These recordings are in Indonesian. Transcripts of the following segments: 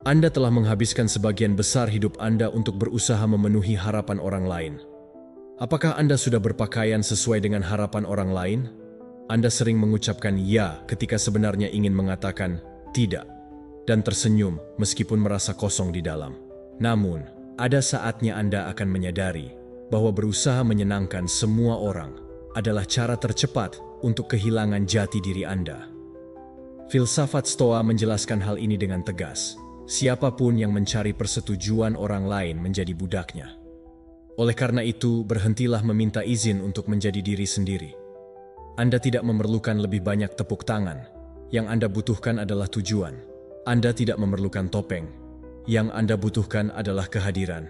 Anda telah menghabiskan sebagian besar hidup Anda untuk berusaha memenuhi harapan orang lain. Apakah Anda sudah berpakaian sesuai dengan harapan orang lain? Anda sering mengucapkan ya ketika sebenarnya ingin mengatakan tidak, dan tersenyum meskipun merasa kosong di dalam. Namun, ada saatnya Anda akan menyadari bahwa berusaha menyenangkan semua orang adalah cara tercepat untuk kehilangan jati diri Anda. Filsafat Stoa menjelaskan hal ini dengan tegas. Siapapun yang mencari persetujuan orang lain menjadi budaknya. Oleh karena itu, berhentilah meminta izin untuk menjadi diri sendiri. Anda tidak memerlukan lebih banyak tepuk tangan. Yang Anda butuhkan adalah tujuan. Anda tidak memerlukan topeng. Yang Anda butuhkan adalah kehadiran.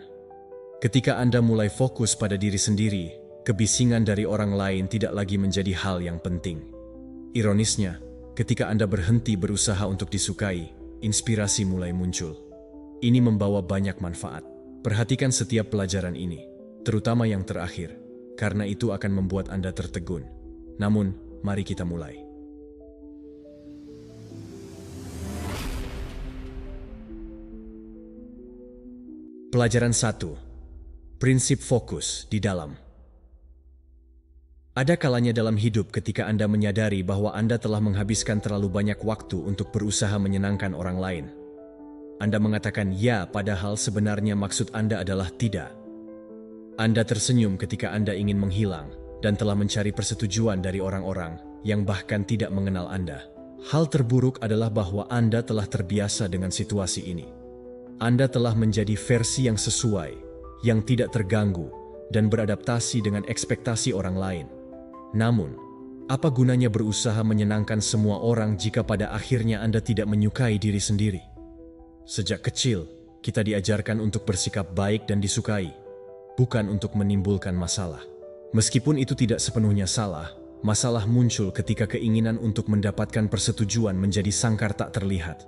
Ketika Anda mulai fokus pada diri sendiri, kebisingan dari orang lain tidak lagi menjadi hal yang penting. Ironisnya, ketika Anda berhenti berusaha untuk disukai, inspirasi mulai muncul. Ini membawa banyak manfaat. Perhatikan setiap pelajaran ini, terutama yang terakhir, karena itu akan membuat Anda tertegun. Namun, mari kita mulai. Pelajaran 1. Prinsip fokus di dalam. Ada kalanya dalam hidup ketika Anda menyadari bahwa Anda telah menghabiskan terlalu banyak waktu untuk berusaha menyenangkan orang lain. Anda mengatakan ya padahal sebenarnya maksud Anda adalah tidak. Anda tersenyum ketika Anda ingin menghilang dan telah mencari persetujuan dari orang-orang yang bahkan tidak mengenal Anda. Hal terburuk adalah bahwa Anda telah terbiasa dengan situasi ini. Anda telah menjadi versi yang sesuai, yang tidak terganggu, dan beradaptasi dengan ekspektasi orang lain. Namun, apa gunanya berusaha menyenangkan semua orang jika pada akhirnya Anda tidak menyukai diri sendiri? Sejak kecil, kita diajarkan untuk bersikap baik dan disukai, bukan untuk menimbulkan masalah. Meskipun itu tidak sepenuhnya salah, masalah muncul ketika keinginan untuk mendapatkan persetujuan menjadi sangkar tak terlihat.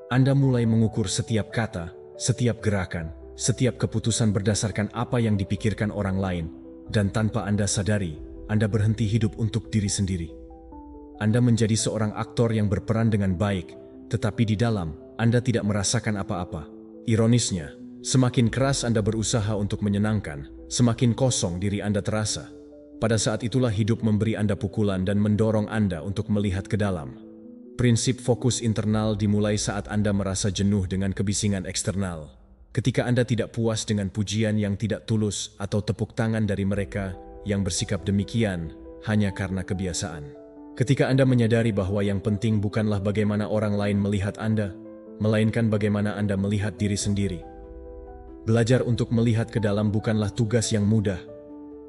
Anda mulai mengukur setiap kata, setiap gerakan, setiap keputusan berdasarkan apa yang dipikirkan orang lain, dan tanpa Anda sadari, Anda berhenti hidup untuk diri sendiri. Anda menjadi seorang aktor yang berperan dengan baik, tetapi di dalam, Anda tidak merasakan apa-apa. Ironisnya, semakin keras Anda berusaha untuk menyenangkan, semakin kosong diri Anda terasa. Pada saat itulah hidup memberi Anda pukulan dan mendorong Anda untuk melihat ke dalam. Prinsip fokus internal dimulai saat Anda merasa jenuh dengan kebisingan eksternal. Ketika Anda tidak puas dengan pujian yang tidak tulus atau tepuk tangan dari mereka yang bersikap demikian hanya karena kebiasaan. Ketika Anda menyadari bahwa yang penting bukanlah bagaimana orang lain melihat Anda, melainkan bagaimana Anda melihat diri sendiri. Belajar untuk melihat ke dalam bukanlah tugas yang mudah.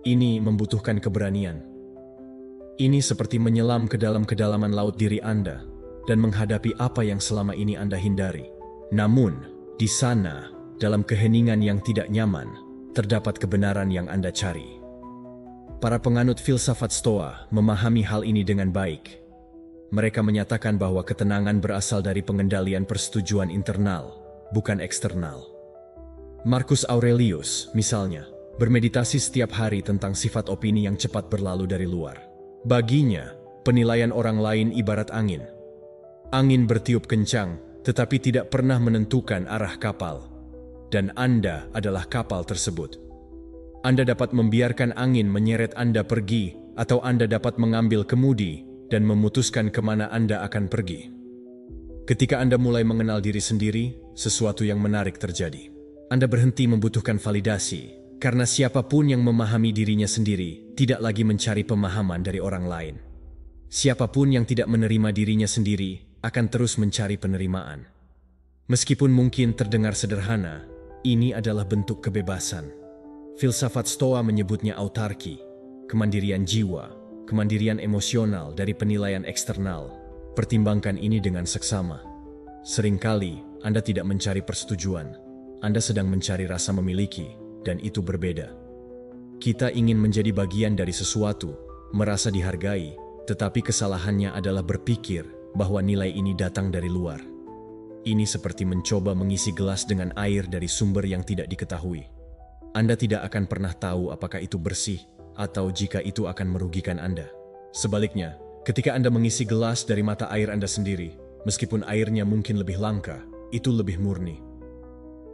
Ini membutuhkan keberanian. Ini seperti menyelam ke dalam kedalaman laut diri Anda dan menghadapi apa yang selama ini Anda hindari. Namun, di sana, dalam keheningan yang tidak nyaman, terdapat kebenaran yang Anda cari. Para penganut filsafat Stoa memahami hal ini dengan baik. Mereka menyatakan bahwa ketenangan berasal dari pengendalian persetujuan internal, bukan eksternal. Marcus Aurelius, misalnya, bermeditasi setiap hari tentang sifat opini yang cepat berlalu dari luar. Baginya, penilaian orang lain ibarat angin. Angin bertiup kencang, tetapi tidak pernah menentukan arah kapal. Dan Anda adalah kapal tersebut. Anda dapat membiarkan angin menyeret Anda pergi, atau Anda dapat mengambil kemudi dan memutuskan kemana Anda akan pergi. Ketika Anda mulai mengenal diri sendiri, sesuatu yang menarik terjadi. Anda berhenti membutuhkan validasi, karena siapapun yang memahami dirinya sendiri tidak lagi mencari pemahaman dari orang lain. Siapapun yang tidak menerima dirinya sendiri akan terus mencari penerimaan. Meskipun mungkin terdengar sederhana, ini adalah bentuk kebebasan. Filsafat Stoa menyebutnya autarki, kemandirian jiwa, kemandirian emosional dari penilaian eksternal. Pertimbangkan ini dengan seksama. Seringkali Anda tidak mencari persetujuan, Anda sedang mencari rasa memiliki, dan itu berbeda. Kita ingin menjadi bagian dari sesuatu, merasa dihargai, tetapi kesalahannya adalah berpikir bahwa nilai ini datang dari luar. Ini seperti mencoba mengisi gelas dengan air dari sumber yang tidak diketahui. Anda tidak akan pernah tahu apakah itu bersih atau jika itu akan merugikan Anda. Sebaliknya, ketika Anda mengisi gelas dari mata air Anda sendiri, meskipun airnya mungkin lebih langka, itu lebih murni.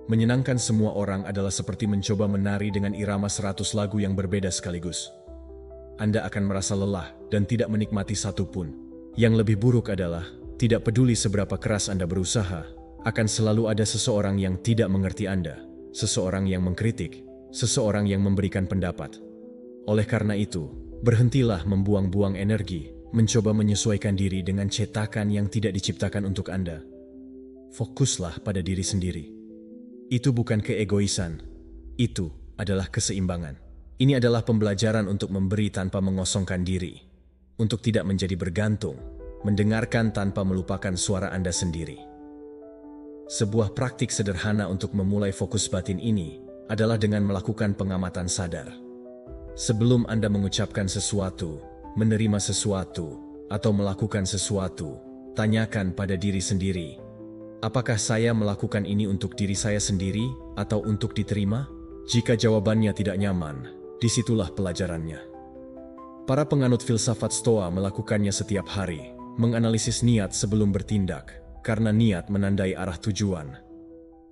Menyenangkan semua orang adalah seperti mencoba menari dengan irama 100 lagu yang berbeda sekaligus. Anda akan merasa lelah dan tidak menikmati satu pun. Yang lebih buruk adalah, tidak peduli seberapa keras Anda berusaha, akan selalu ada seseorang yang tidak mengerti Anda, seseorang yang mengkritik, seseorang yang memberikan pendapat. Oleh karena itu, berhentilah membuang-buang energi, mencoba menyesuaikan diri dengan cetakan yang tidak diciptakan untuk Anda. Fokuslah pada diri sendiri. Itu bukan keegoisan, itu adalah keseimbangan. Ini adalah pembelajaran untuk memberi tanpa mengosongkan diri, untuk tidak menjadi bergantung, mendengarkan tanpa melupakan suara Anda sendiri. Sebuah praktik sederhana untuk memulai fokus batin ini adalah dengan melakukan pengamatan sadar. Sebelum Anda mengucapkan sesuatu, menerima sesuatu, atau melakukan sesuatu, tanyakan pada diri sendiri, apakah saya melakukan ini untuk diri saya sendiri atau untuk diterima? Jika jawabannya tidak nyaman, disitulah pelajarannya. Para penganut filsafat Stoa melakukannya setiap hari, menganalisis niat sebelum bertindak, karena niat menandai arah tujuan.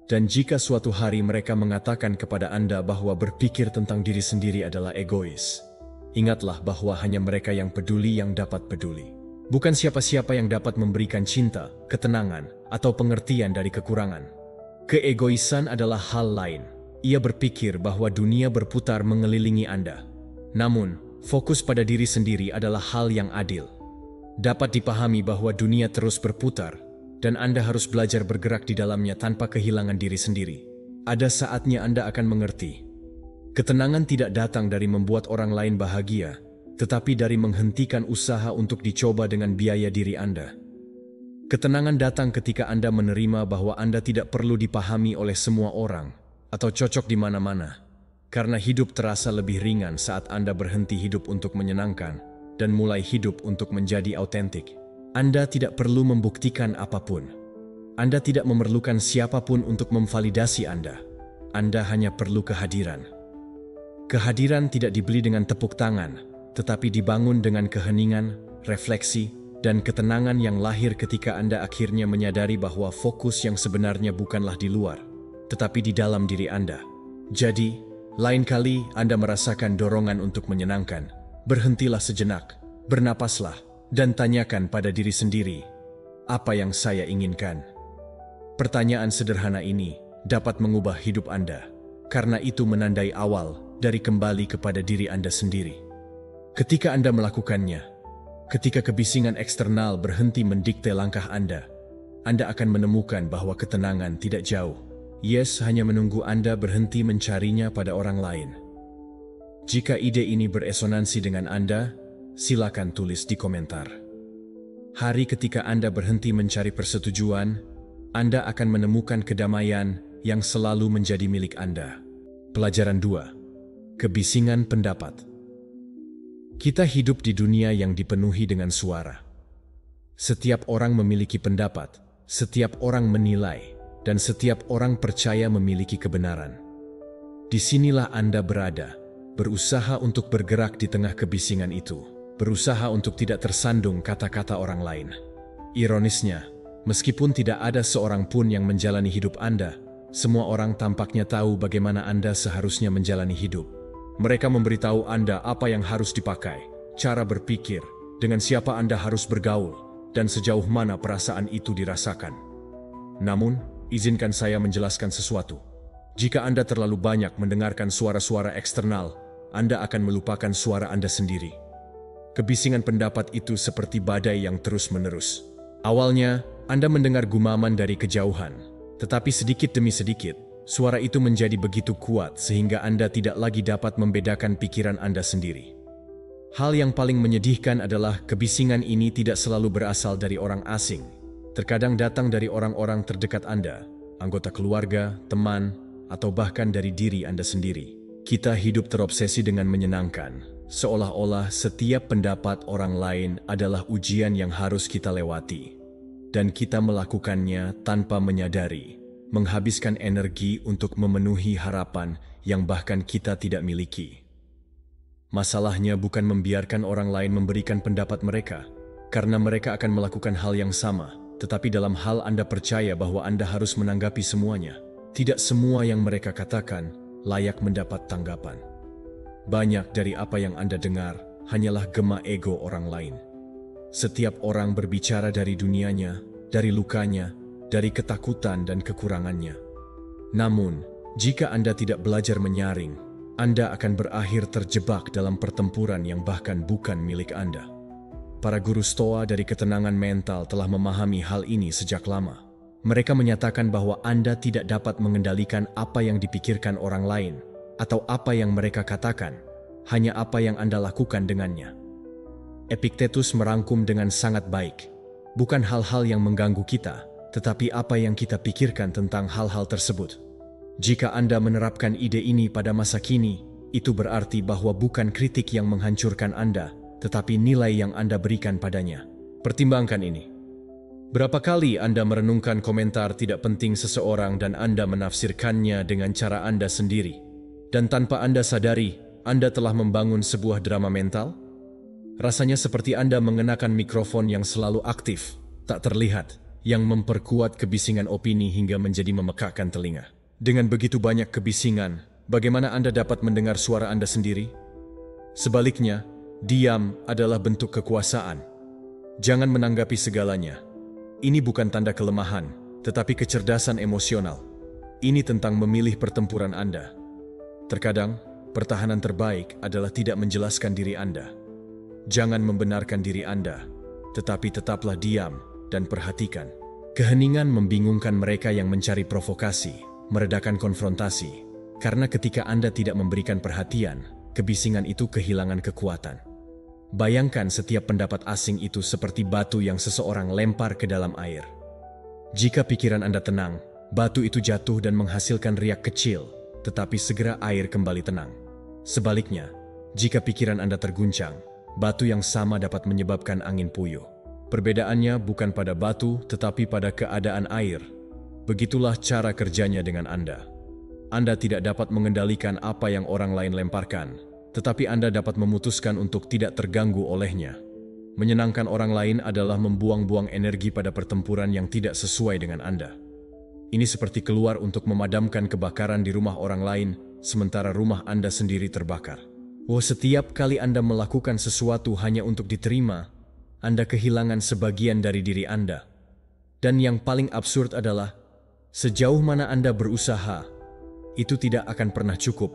Dan jika suatu hari mereka mengatakan kepada Anda bahwa berpikir tentang diri sendiri adalah egois, ingatlah bahwa hanya mereka yang peduli yang dapat peduli. Bukan siapa-siapa yang dapat memberikan cinta, ketenangan, atau pengertian dari kekurangan. Keegoisan adalah hal lain. Ia berpikir bahwa dunia berputar mengelilingi Anda. Namun, fokus pada diri sendiri adalah hal yang adil. Dapat dipahami bahwa dunia terus berputar, dan Anda harus belajar bergerak di dalamnya tanpa kehilangan diri sendiri. Ada saatnya Anda akan mengerti. Ketenangan tidak datang dari membuat orang lain bahagia, tetapi dari menghentikan usaha untuk dicoba dengan biaya diri Anda. Ketenangan datang ketika Anda menerima bahwa Anda tidak perlu dipahami oleh semua orang, atau cocok di mana-mana, karena hidup terasa lebih ringan saat Anda berhenti hidup untuk menyenangkan, dan mulai hidup untuk menjadi autentik. Anda tidak perlu membuktikan apapun. Anda tidak memerlukan siapapun untuk memvalidasi Anda. Anda hanya perlu kehadiran. Kehadiran tidak dibeli dengan tepuk tangan, tetapi dibangun dengan keheningan, refleksi, dan ketenangan yang lahir ketika Anda akhirnya menyadari bahwa fokus yang sebenarnya bukanlah di luar, tetapi di dalam diri Anda. Jadi, lain kali Anda merasakan dorongan untuk menyenangkan, berhentilah sejenak, bernapaslah, dan tanyakan pada diri sendiri, apa yang saya inginkan? Pertanyaan sederhana ini dapat mengubah hidup Anda, karena itu menandai awal dari kembali kepada diri Anda sendiri. Ketika Anda melakukannya, ketika kebisingan eksternal berhenti mendikte langkah Anda akan menemukan bahwa ketenangan tidak jauh. Yes, hanya menunggu Anda berhenti mencarinya pada orang lain. Jika ide ini beresonansi dengan Anda, silakan tulis di komentar. Hari ketika Anda berhenti mencari persetujuan, Anda akan menemukan kedamaian yang selalu menjadi milik Anda. Pelajaran 2. Kebisingan pendapat. Kita hidup di dunia yang dipenuhi dengan suara. Setiap orang memiliki pendapat, setiap orang menilai, dan setiap orang percaya memiliki kebenaran. Disinilah Anda berada, berusaha untuk bergerak di tengah kebisingan itu. Berusaha untuk tidak tersandung kata-kata orang lain. Ironisnya, meskipun tidak ada seorang pun yang menjalani hidup Anda, semua orang tampaknya tahu bagaimana Anda seharusnya menjalani hidup. Mereka memberitahu Anda apa yang harus dipakai, cara berpikir, dengan siapa Anda harus bergaul, dan sejauh mana perasaan itu dirasakan. Namun, izinkan saya menjelaskan sesuatu. Jika Anda terlalu banyak mendengarkan suara-suara eksternal, Anda akan melupakan suara Anda sendiri. Kebisingan pendapat itu seperti badai yang terus-menerus. Awalnya, Anda mendengar gumaman dari kejauhan, tetapi sedikit demi sedikit, suara itu menjadi begitu kuat sehingga Anda tidak lagi dapat membedakan pikiran Anda sendiri. Hal yang paling menyedihkan adalah kebisingan ini tidak selalu berasal dari orang asing. Terkadang datang dari orang-orang terdekat Anda, anggota keluarga, teman, atau bahkan dari diri Anda sendiri. Kita hidup terobsesi dengan menyenangkan, seolah-olah setiap pendapat orang lain adalah ujian yang harus kita lewati. Dan kita melakukannya tanpa menyadari, menghabiskan energi untuk memenuhi harapan yang bahkan kita tidak miliki. Masalahnya bukan membiarkan orang lain memberikan pendapat mereka, karena mereka akan melakukan hal yang sama, tetapi dalam hal Anda percaya bahwa Anda harus menanggapi semuanya, tidak semua yang mereka katakan layak mendapat tanggapan. Banyak dari apa yang Anda dengar hanyalah gema ego orang lain. Setiap orang berbicara dari dunianya, dari lukanya, dari ketakutan dan kekurangannya. Namun, jika Anda tidak belajar menyaring, Anda akan berakhir terjebak dalam pertempuran yang bahkan bukan milik Anda. Para guru Stoa dari ketenangan mental telah memahami hal ini sejak lama. Mereka menyatakan bahwa Anda tidak dapat mengendalikan apa yang dipikirkan orang lain atau apa yang mereka katakan, hanya apa yang Anda lakukan dengannya. Epictetus merangkum dengan sangat baik, bukan hal-hal yang mengganggu kita, tetapi apa yang kita pikirkan tentang hal-hal tersebut. Jika Anda menerapkan ide ini pada masa kini, itu berarti bahwa bukan kritik yang menghancurkan Anda, tetapi nilai yang Anda berikan padanya. Pertimbangkan ini. Berapa kali Anda merenungkan komentar tidak penting seseorang dan Anda menafsirkannya dengan cara Anda sendiri, dan tanpa Anda sadari, Anda telah membangun sebuah drama mental? Rasanya seperti Anda mengenakan mikrofon yang selalu aktif, tak terlihat, yang memperkuat kebisingan opini hingga menjadi memekakkan telinga. Dengan begitu banyak kebisingan, bagaimana Anda dapat mendengar suara Anda sendiri? Sebaliknya, diam adalah bentuk kekuasaan. Jangan menanggapi segalanya. Ini bukan tanda kelemahan, tetapi kecerdasan emosional. Ini tentang memilih pertempuran Anda. Terkadang, pertahanan terbaik adalah tidak menjelaskan diri Anda. Jangan membenarkan diri Anda, tetapi tetaplah diam dan perhatikan. Keheningan membingungkan mereka yang mencari provokasi, meredakan konfrontasi, karena ketika Anda tidak memberikan perhatian, kebisingan itu kehilangan kekuatan. Bayangkan setiap pendapat asing itu seperti batu yang seseorang lempar ke dalam air. Jika pikiran Anda tenang, batu itu jatuh dan menghasilkan riak kecil, tetapi segera air kembali tenang. Sebaliknya, jika pikiran Anda terguncang, batu yang sama dapat menyebabkan angin puyuh. Perbedaannya bukan pada batu, tetapi pada keadaan air. Begitulah cara kerjanya dengan Anda. Anda tidak dapat mengendalikan apa yang orang lain lemparkan, tetapi Anda dapat memutuskan untuk tidak terganggu olehnya. Menyenangkan orang lain adalah membuang-buang energi pada pertempuran yang tidak sesuai dengan Anda. Ini seperti keluar untuk memadamkan kebakaran di rumah orang lain, sementara rumah Anda sendiri terbakar. Setiap kali Anda melakukan sesuatu hanya untuk diterima, Anda kehilangan sebagian dari diri Anda. Dan yang paling absurd adalah, sejauh mana Anda berusaha, itu tidak akan pernah cukup.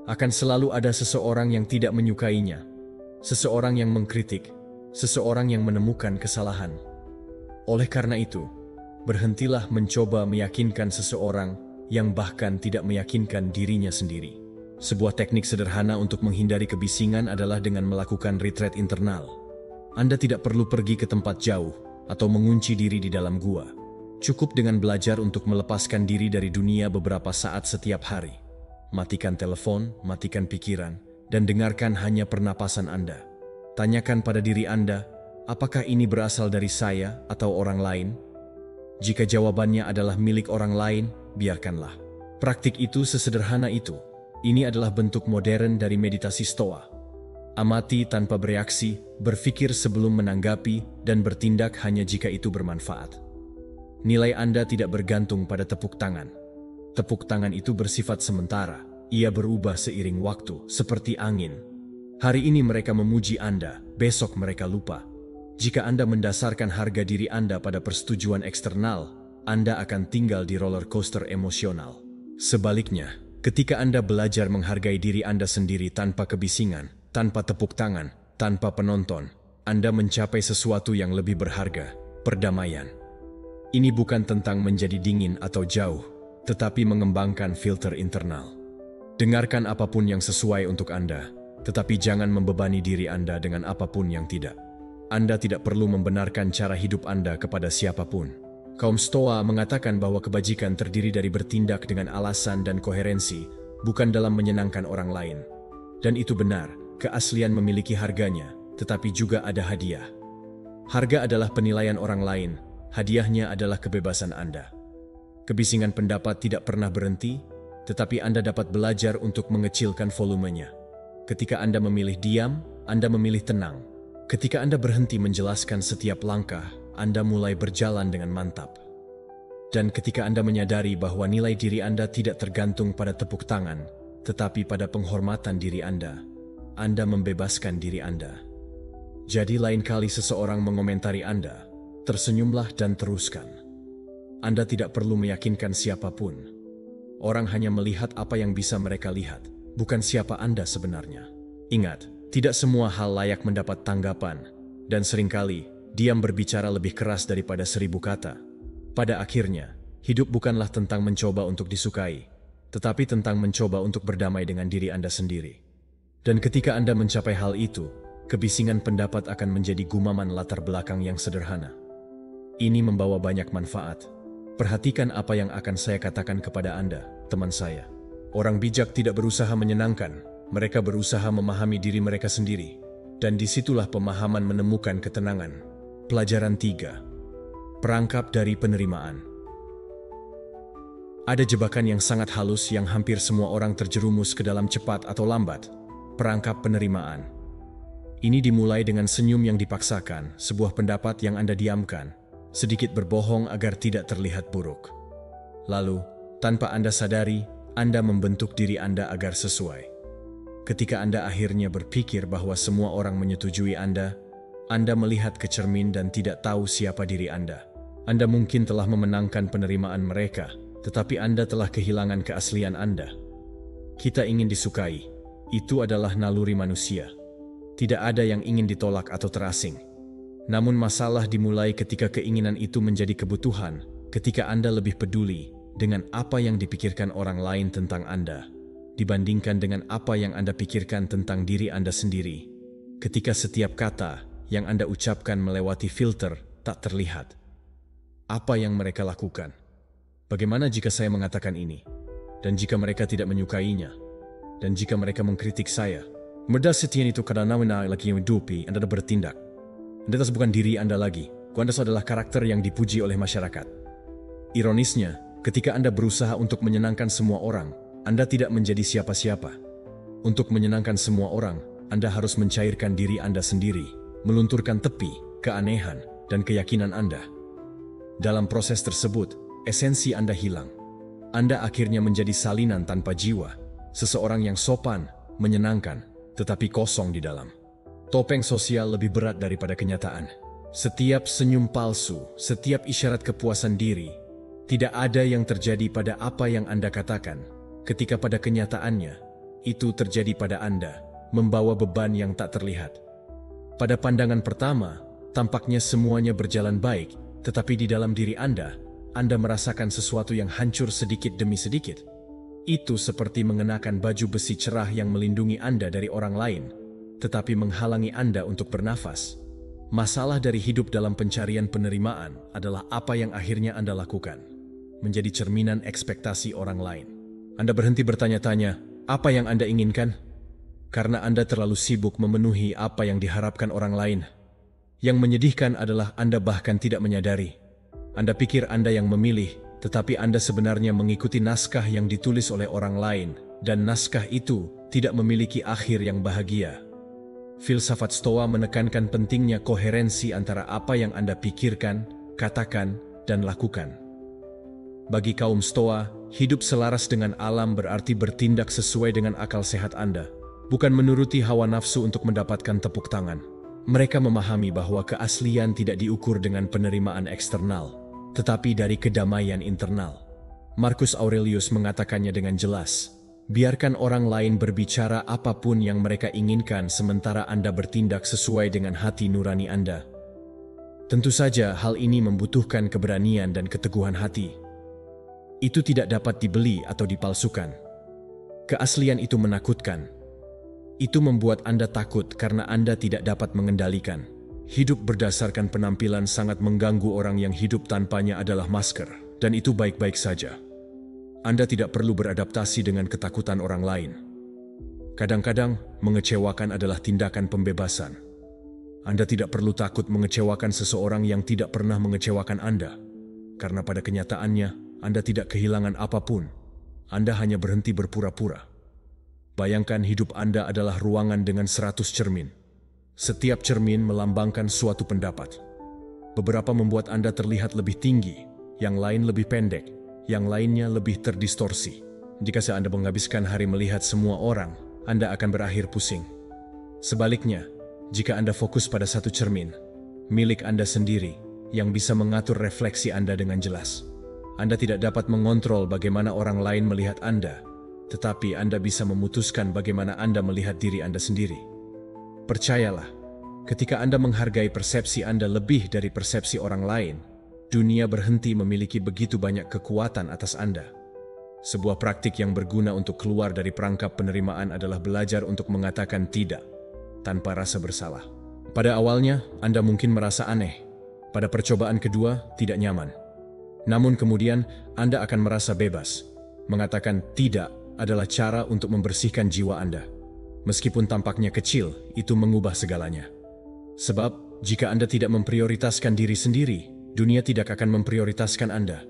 Akan selalu ada seseorang yang tidak menyukainya, seseorang yang mengkritik, seseorang yang menemukan kesalahan. Oleh karena itu, berhentilah mencoba meyakinkan seseorang yang bahkan tidak meyakinkan dirinya sendiri. Sebuah teknik sederhana untuk menghindari kebisingan adalah dengan melakukan retreat internal. Anda tidak perlu pergi ke tempat jauh atau mengunci diri di dalam gua. Cukup dengan belajar untuk melepaskan diri dari dunia beberapa saat setiap hari. Matikan telepon, matikan pikiran, dan dengarkan hanya pernapasan Anda. Tanyakan pada diri Anda, apakah ini berasal dari saya atau orang lain? Jika jawabannya adalah milik orang lain, biarkanlah. Praktik itu sesederhana itu. Ini adalah bentuk modern dari meditasi Stoa. Amati tanpa bereaksi, berpikir sebelum menanggapi, dan bertindak hanya jika itu bermanfaat. Nilai Anda tidak bergantung pada tepuk tangan. Tepuk tangan itu bersifat sementara. Ia berubah seiring waktu, seperti angin. Hari ini mereka memuji Anda, besok mereka lupa. Jika Anda mendasarkan harga diri Anda pada persetujuan eksternal, Anda akan tinggal di roller coaster emosional. Sebaliknya, ketika Anda belajar menghargai diri Anda sendiri tanpa kebisingan, tanpa tepuk tangan, tanpa penonton, Anda mencapai sesuatu yang lebih berharga, perdamaian. Ini bukan tentang menjadi dingin atau jauh, tetapi mengembangkan filter internal. Dengarkan apapun yang sesuai untuk Anda, tetapi jangan membebani diri Anda dengan apapun yang tidak. Anda tidak perlu membenarkan cara hidup Anda kepada siapapun. Kaum Stoa mengatakan bahwa kebajikan terdiri dari bertindak dengan alasan dan koherensi, bukan dalam menyenangkan orang lain. Dan itu benar, keaslian memiliki harganya, tetapi juga ada hadiah. Harga adalah penilaian orang lain, hadiahnya adalah kebebasan Anda. Kebisingan pendapat tidak pernah berhenti, tetapi Anda dapat belajar untuk mengecilkan volumenya. Ketika Anda memilih diam, Anda memilih tenang. Ketika Anda berhenti menjelaskan setiap langkah, Anda mulai berjalan dengan mantap. Dan ketika Anda menyadari bahwa nilai diri Anda tidak tergantung pada tepuk tangan, tetapi pada penghormatan diri Anda membebaskan diri Anda. Jadi lain kali seseorang mengomentari Anda, tersenyumlah dan teruskan. Anda tidak perlu meyakinkan siapapun. Orang hanya melihat apa yang bisa mereka lihat, bukan siapa Anda sebenarnya. Ingat, tidak semua hal layak mendapat tanggapan, dan seringkali diam berbicara lebih keras daripada 1000 kata. Pada akhirnya, hidup bukanlah tentang mencoba untuk disukai, tetapi tentang mencoba untuk berdamai dengan diri Anda sendiri. Dan ketika Anda mencapai hal itu, kebisingan pendapat akan menjadi gumaman latar belakang yang sederhana. Ini membawa banyak manfaat. Perhatikan apa yang akan saya katakan kepada Anda, teman saya. Orang bijak tidak berusaha menyenangkan, mereka berusaha memahami diri mereka sendiri. Dan disitulah pemahaman menemukan ketenangan. Pelajaran 3. Perangkap dari penerimaan. Ada jebakan yang sangat halus yang hampir semua orang terjerumus ke dalam cepat atau lambat. Perangkap penerimaan. Ini dimulai dengan senyum yang dipaksakan, sebuah pendapat yang Anda diamkan, sedikit berbohong agar tidak terlihat buruk. Lalu, tanpa Anda sadari, Anda membentuk diri Anda agar sesuai. Ketika Anda akhirnya berpikir bahwa semua orang menyetujui Anda melihat ke cermin dan tidak tahu siapa diri Anda. Anda mungkin telah memenangkan penerimaan mereka, tetapi Anda telah kehilangan keaslian Anda. Kita ingin disukai. Itu adalah naluri manusia. Tidak ada yang ingin ditolak atau terasing. Namun masalah dimulai ketika keinginan itu menjadi kebutuhan, ketika Anda lebih peduli dengan apa yang dipikirkan orang lain tentang Anda, dibandingkan dengan apa yang Anda pikirkan tentang diri Anda sendiri. Ketika setiap kata yang Anda ucapkan melewati filter tak terlihat. Apa yang mereka lakukan? Bagaimana jika saya mengatakan ini? Dan jika mereka tidak menyukainya? Dan jika mereka mengkritik saya? Merda setian itu karena Anda lagi yang hidupi, Anda bertindak. Anda bukan diri Anda lagi. Anda adalah karakter yang dipuji oleh masyarakat. Ironisnya, ketika Anda berusaha untuk menyenangkan semua orang, Anda tidak menjadi siapa-siapa. Untuk menyenangkan semua orang, Anda harus mencairkan diri Anda sendiri, melunturkan tepi, keanehan, dan keyakinan Anda. Dalam proses tersebut, esensi Anda hilang. Anda akhirnya menjadi salinan tanpa jiwa, seseorang yang sopan, menyenangkan, tetapi kosong di dalam. Topeng sosial lebih berat daripada kenyataan. Setiap senyum palsu, setiap isyarat kepuasan diri, tidak ada yang terjadi pada apa yang Anda katakan, ketika pada kenyataannya, itu terjadi pada Anda, membawa beban yang tak terlihat. Pada pandangan pertama, tampaknya semuanya berjalan baik, tetapi di dalam diri Anda merasakan sesuatu yang hancur sedikit demi sedikit. Itu seperti mengenakan baju besi cerah yang melindungi Anda dari orang lain, tetapi menghalangi Anda untuk bernafas. Masalah dari hidup dalam pencarian penerimaan adalah apa yang akhirnya Anda lakukan, menjadi cerminan ekspektasi orang lain. Anda berhenti bertanya-tanya, apa yang Anda inginkan? Karena Anda terlalu sibuk memenuhi apa yang diharapkan orang lain. Yang menyedihkan adalah Anda bahkan tidak menyadari. Anda pikir Anda yang memilih, tetapi Anda sebenarnya mengikuti naskah yang ditulis oleh orang lain, dan naskah itu tidak memiliki akhir yang bahagia. Filsafat Stoa menekankan pentingnya koherensi antara apa yang Anda pikirkan, katakan, dan lakukan. Bagi kaum Stoa, hidup selaras dengan alam berarti bertindak sesuai dengan akal sehat Anda, bukan menuruti hawa nafsu untuk mendapatkan tepuk tangan. Mereka memahami bahwa keaslian tidak diukur dengan penerimaan eksternal, tetapi dari kedamaian internal. Marcus Aurelius mengatakannya dengan jelas, biarkan orang lain berbicara apapun yang mereka inginkan sementara Anda bertindak sesuai dengan hati nurani Anda. Tentu saja hal ini membutuhkan keberanian dan keteguhan hati. Itu tidak dapat dibeli atau dipalsukan. Keaslian itu menakutkan. Itu membuat Anda takut karena Anda tidak dapat mengendalikan. Hidup berdasarkan penampilan sangat mengganggu. Orang yang hidup tanpanya adalah masker, dan itu baik-baik saja. Anda tidak perlu beradaptasi dengan ketakutan orang lain. Kadang-kadang, mengecewakan adalah tindakan pembebasan. Anda tidak perlu takut mengecewakan seseorang yang tidak pernah mengecewakan Anda, karena pada kenyataannya, Anda tidak kehilangan apapun. Anda hanya berhenti berpura-pura. Bayangkan hidup Anda adalah ruangan dengan 100 cermin. Setiap cermin melambangkan suatu pendapat. Beberapa membuat Anda terlihat lebih tinggi, yang lain lebih pendek, yang lainnya lebih terdistorsi. Jika Anda menghabiskan hari melihat semua orang, Anda akan berakhir pusing. Sebaliknya, jika Anda fokus pada satu cermin, milik Anda sendiri, yang bisa mengatur refleksi Anda dengan jelas, Anda tidak dapat mengontrol bagaimana orang lain melihat Anda, tetapi Anda bisa memutuskan bagaimana Anda melihat diri Anda sendiri. Percayalah, ketika Anda menghargai persepsi Anda lebih dari persepsi orang lain, dunia berhenti memiliki begitu banyak kekuatan atas Anda. Sebuah praktik yang berguna untuk keluar dari perangkap penerimaan adalah belajar untuk mengatakan tidak, tanpa rasa bersalah. Pada awalnya, Anda mungkin merasa aneh. Pada percobaan kedua, tidak nyaman. Namun kemudian, Anda akan merasa bebas. Mengatakan tidak adalah cara untuk membersihkan jiwa Anda. Meskipun tampaknya kecil, itu mengubah segalanya. Sebab, jika Anda tidak memprioritaskan diri sendiri, dunia tidak akan memprioritaskan Anda.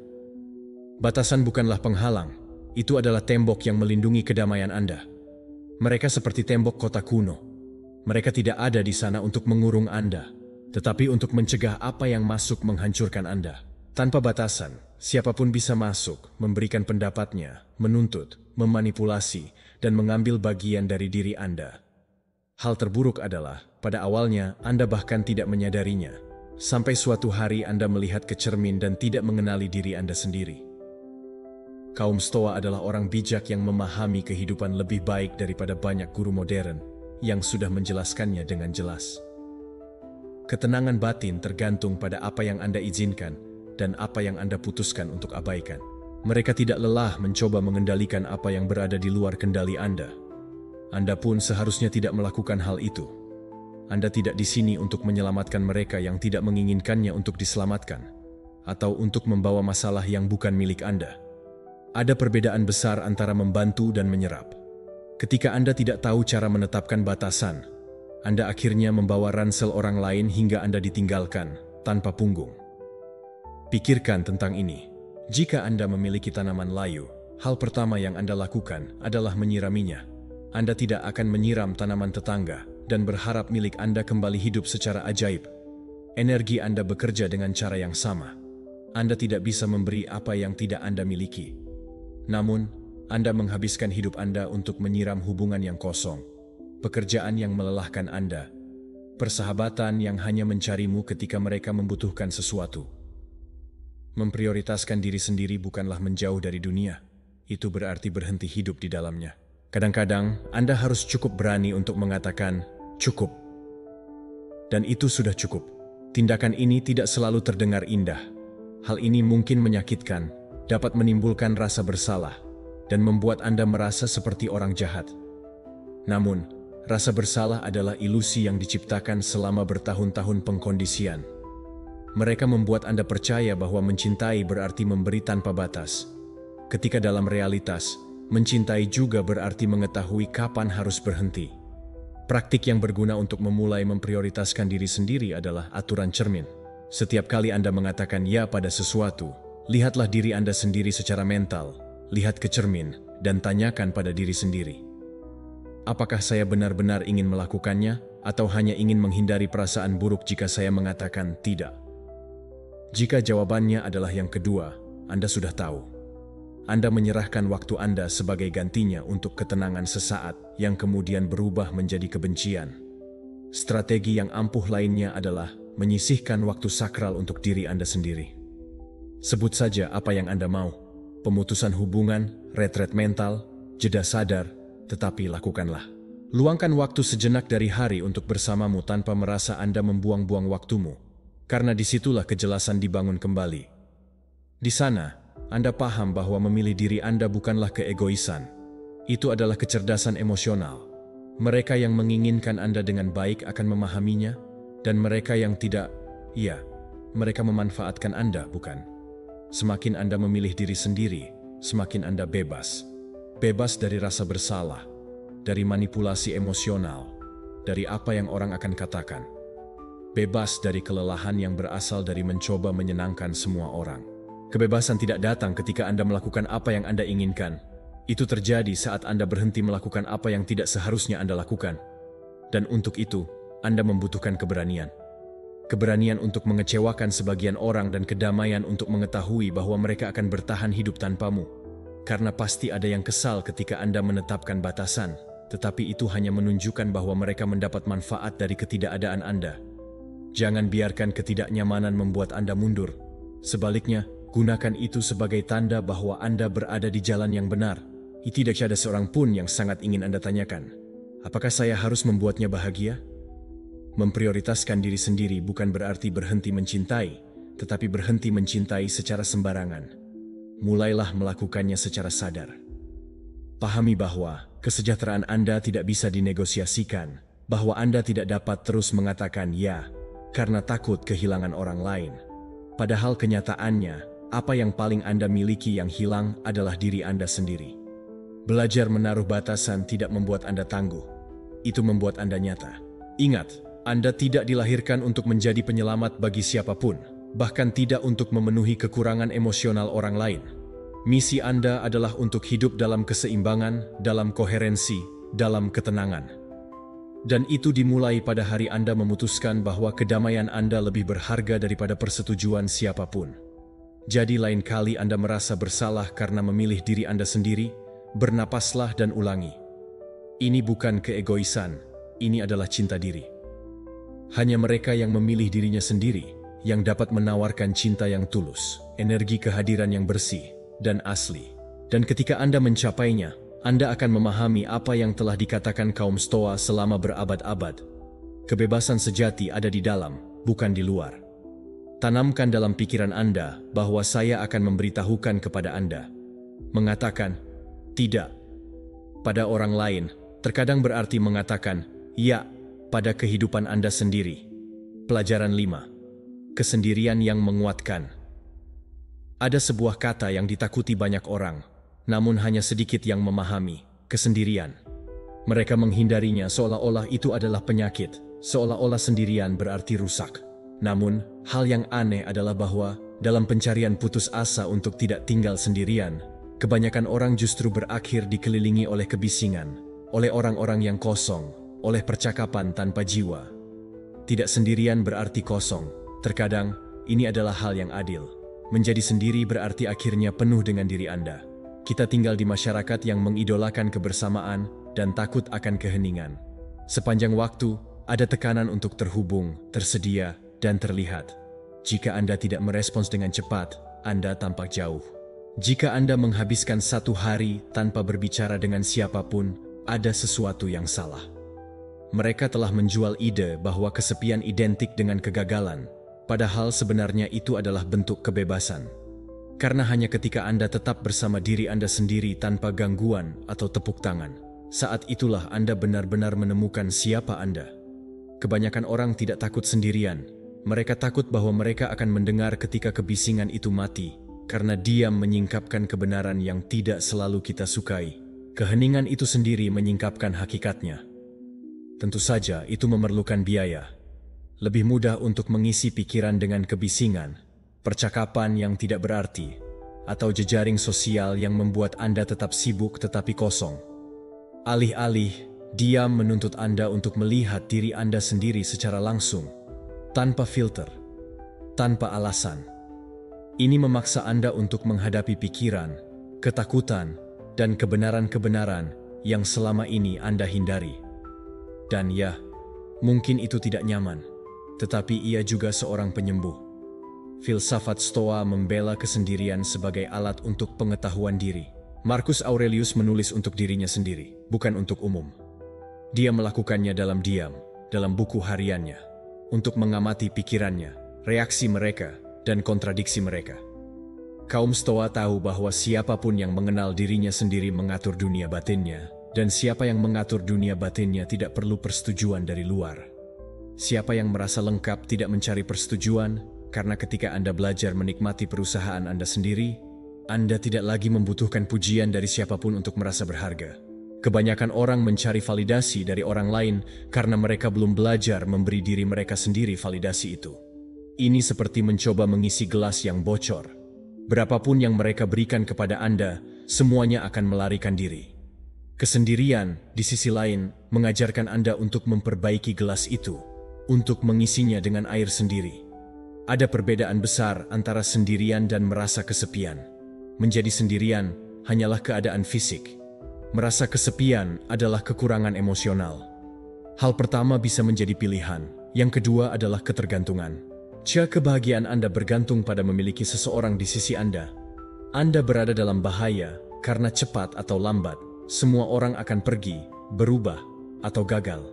Batasan bukanlah penghalang, itu adalah tembok yang melindungi kedamaian Anda. Mereka seperti tembok kota kuno. Mereka tidak ada di sana untuk mengurung Anda, tetapi untuk mencegah apa yang masuk menghancurkan Anda. Tanpa batasan, siapapun bisa masuk, memberikan pendapatnya, menuntut, memanipulasi, dan mengambil bagian dari diri Anda. Hal terburuk adalah, pada awalnya Anda bahkan tidak menyadarinya, sampai suatu hari Anda melihat ke cermin dan tidak mengenali diri Anda sendiri. Kaum Stoa adalah orang bijak yang memahami kehidupan lebih baik daripada banyak guru modern yang sudah menjelaskannya dengan jelas. Ketenangan batin tergantung pada apa yang Anda izinkan dan apa yang Anda putuskan untuk abaikan. Mereka tidak lelah mencoba mengendalikan apa yang berada di luar kendali Anda. Anda pun seharusnya tidak melakukan hal itu. Anda tidak di sini untuk menyelamatkan mereka yang tidak menginginkannya untuk diselamatkan, atau untuk membawa masalah yang bukan milik Anda. Ada perbedaan besar antara membantu dan menyerap. Ketika Anda tidak tahu cara menetapkan batasan, Anda akhirnya membawa ransel orang lain hingga Anda ditinggalkan tanpa punggung. Pikirkan tentang ini. Jika Anda memiliki tanaman layu, hal pertama yang Anda lakukan adalah menyiraminya. Anda tidak akan menyiram tanaman tetangga dan berharap milik Anda kembali hidup secara ajaib. Energi Anda bekerja dengan cara yang sama. Anda tidak bisa memberi apa yang tidak Anda miliki. Namun, Anda menghabiskan hidup Anda untuk menyiram hubungan yang kosong, pekerjaan yang melelahkan Anda, persahabatan yang hanya mencarimu ketika mereka membutuhkan sesuatu. Memprioritaskan diri sendiri bukanlah menjauh dari dunia. Itu berarti berhenti hidup di dalamnya. Kadang-kadang, Anda harus cukup berani untuk mengatakan, cukup. Dan itu sudah cukup. Tindakan ini tidak selalu terdengar indah. Hal ini mungkin menyakitkan, dapat menimbulkan rasa bersalah, dan membuat Anda merasa seperti orang jahat. Namun, rasa bersalah adalah ilusi yang diciptakan selama bertahun-tahun pengkondisian. Mereka membuat Anda percaya bahwa mencintai berarti memberi tanpa batas. Ketika dalam realitas, mencintai juga berarti mengetahui kapan harus berhenti. Praktik yang berguna untuk memulai memprioritaskan diri sendiri adalah aturan cermin. Setiap kali Anda mengatakan ya pada sesuatu, lihatlah diri Anda sendiri secara mental, lihat ke cermin, dan tanyakan pada diri sendiri. Apakah saya benar-benar ingin melakukannya, atau hanya ingin menghindari perasaan buruk jika saya mengatakan tidak? Jika jawabannya adalah yang kedua, Anda sudah tahu. Anda menyerahkan waktu Anda sebagai gantinya untuk ketenangan sesaat yang kemudian berubah menjadi kebencian. Strategi yang ampuh lainnya adalah menyisihkan waktu sakral untuk diri Anda sendiri. Sebut saja apa yang Anda mau, pemutusan hubungan, retret mental, jeda sadar, tetapi lakukanlah. Luangkan waktu sejenak dari hari untuk bersamamu tanpa merasa Anda membuang-buang waktumu. Karena disitulah kejelasan dibangun kembali. Di sana, Anda paham bahwa memilih diri Anda bukanlah keegoisan. Itu adalah kecerdasan emosional. Mereka yang menginginkan Anda dengan baik akan memahaminya, dan mereka yang tidak, ya, mereka memanfaatkan Anda, bukan? Semakin Anda memilih diri sendiri, semakin Anda bebas. Bebas dari rasa bersalah, dari manipulasi emosional, dari apa yang orang akan katakan. Bebas dari kelelahan yang berasal dari mencoba menyenangkan semua orang. Kebebasan tidak datang ketika Anda melakukan apa yang Anda inginkan. Itu terjadi saat Anda berhenti melakukan apa yang tidak seharusnya Anda lakukan. Dan untuk itu, Anda membutuhkan keberanian. keberanian untuk mengecewakan sebagian orang dan kedamaian untuk mengetahui bahwa mereka akan bertahan hidup tanpamu. Karena pasti ada yang kesal ketika Anda menetapkan batasan, tetapi itu hanya menunjukkan bahwa mereka mendapat manfaat dari ketidakadaan Anda. Jangan biarkan ketidaknyamanan membuat Anda mundur. Sebaliknya, gunakan itu sebagai tanda bahwa Anda berada di jalan yang benar. Tidak ada seorang pun yang sangat ingin Anda tanyakan, apakah saya harus membuatnya bahagia? Memprioritaskan diri sendiri bukan berarti berhenti mencintai, tetapi berhenti mencintai secara sembarangan. Mulailah melakukannya secara sadar. Pahami bahwa kesejahteraan Anda tidak bisa dinegosiasikan, bahwa Anda tidak dapat terus mengatakan ya karena takut kehilangan orang lain. Padahal kenyataannya, apa yang paling Anda miliki yang hilang adalah diri Anda sendiri. Belajar menaruh batasan tidak membuat Anda tangguh. Itu membuat Anda nyata. Ingat, Anda tidak dilahirkan untuk menjadi penyelamat bagi siapapun, bahkan tidak untuk memenuhi kekurangan emosional orang lain. Misi Anda adalah untuk hidup dalam keseimbangan, dalam koherensi, dalam ketenangan. Dan itu dimulai pada hari Anda memutuskan bahwa kedamaian Anda lebih berharga daripada persetujuan siapapun. Jadi lain kali Anda merasa bersalah karena memilih diri Anda sendiri, bernapaslah dan ulangi. Ini bukan keegoisan, ini adalah cinta diri. Hanya mereka yang memilih dirinya sendiri yang dapat menawarkan cinta yang tulus, energi kehadiran yang bersih dan asli. Dan ketika Anda mencapainya, Anda akan memahami apa yang telah dikatakan kaum Stoa selama berabad-abad. Kebebasan sejati ada di dalam, bukan di luar. Tanamkan dalam pikiran Anda bahwa saya akan memberitahukan kepada Anda. Mengatakan tidak pada orang lain terkadang berarti mengatakan ya pada kehidupan Anda sendiri. Pelajaran 5. Kesendirian yang menguatkan. Ada sebuah kata yang ditakuti banyak orang, namun hanya sedikit yang memahami, kesendirian. Mereka menghindarinya seolah-olah itu adalah penyakit, seolah-olah sendirian berarti rusak. Namun, hal yang aneh adalah bahwa dalam pencarian putus asa untuk tidak tinggal sendirian, kebanyakan orang justru berakhir dikelilingi oleh kebisingan, oleh orang-orang yang kosong, oleh percakapan tanpa jiwa. Tidak sendirian berarti kosong. Terkadang, ini adalah hal yang adil. Menjadi sendiri berarti akhirnya penuh dengan diri Anda. Kita tinggal di masyarakat yang mengidolakan kebersamaan dan takut akan keheningan. Sepanjang waktu, ada tekanan untuk terhubung, tersedia, dan terlihat. Jika Anda tidak merespons dengan cepat, Anda tampak jauh. Jika Anda menghabiskan satu hari tanpa berbicara dengan siapapun, ada sesuatu yang salah. Mereka telah menjual ide bahwa kesepian identik dengan kegagalan, padahal sebenarnya itu adalah bentuk kebebasan. Karena hanya ketika Anda tetap bersama diri Anda sendiri tanpa gangguan atau tepuk tangan, saat itulah Anda benar-benar menemukan siapa Anda. Kebanyakan orang tidak takut sendirian. Mereka takut bahwa mereka akan mendengar ketika kebisingan itu mati, karena diam menyingkapkan kebenaran yang tidak selalu kita sukai. Keheningan itu sendiri menyingkapkan hakikatnya. Tentu saja itu memerlukan biaya. Lebih mudah untuk mengisi pikiran dengan kebisingan, percakapan yang tidak berarti, atau jejaring sosial yang membuat Anda tetap sibuk tetapi kosong. Alih-alih, diam menuntut Anda untuk melihat diri Anda sendiri secara langsung, tanpa filter, tanpa alasan. Ini memaksa Anda untuk menghadapi pikiran, ketakutan, dan kebenaran-kebenaran yang selama ini Anda hindari. Dan ya, mungkin itu tidak nyaman, tetapi ia juga seorang penyembuh. Filsafat Stoa membela kesendirian sebagai alat untuk pengetahuan diri. Marcus Aurelius menulis untuk dirinya sendiri, bukan untuk umum. Dia melakukannya dalam diam, dalam buku hariannya, untuk mengamati pikirannya, reaksi mereka, dan kontradiksi mereka. Kaum Stoa tahu bahwa siapapun yang mengenal dirinya sendiri mengatur dunia batinnya, dan siapa yang mengatur dunia batinnya tidak perlu persetujuan dari luar. Siapa yang merasa lengkap tidak mencari persetujuan, karena ketika Anda belajar menikmati perusahaan Anda sendiri, Anda tidak lagi membutuhkan pujian dari siapapun untuk merasa berharga. Kebanyakan orang mencari validasi dari orang lain karena mereka belum belajar memberi diri mereka sendiri validasi itu. Ini seperti mencoba mengisi gelas yang bocor. Berapapun yang mereka berikan kepada Anda, semuanya akan melarikan diri. Kesendirian, di sisi lain, mengajarkan Anda untuk memperbaiki gelas itu. untuk mengisinya dengan air sendiri. Ada perbedaan besar antara sendirian dan merasa kesepian. Menjadi sendirian hanyalah keadaan fisik. Merasa kesepian adalah kekurangan emosional. Hal pertama bisa menjadi pilihan, yang kedua adalah ketergantungan. Jika kebahagiaan Anda bergantung pada memiliki seseorang di sisi Anda berada dalam bahaya karena cepat atau lambat, semua orang akan pergi, berubah, atau gagal.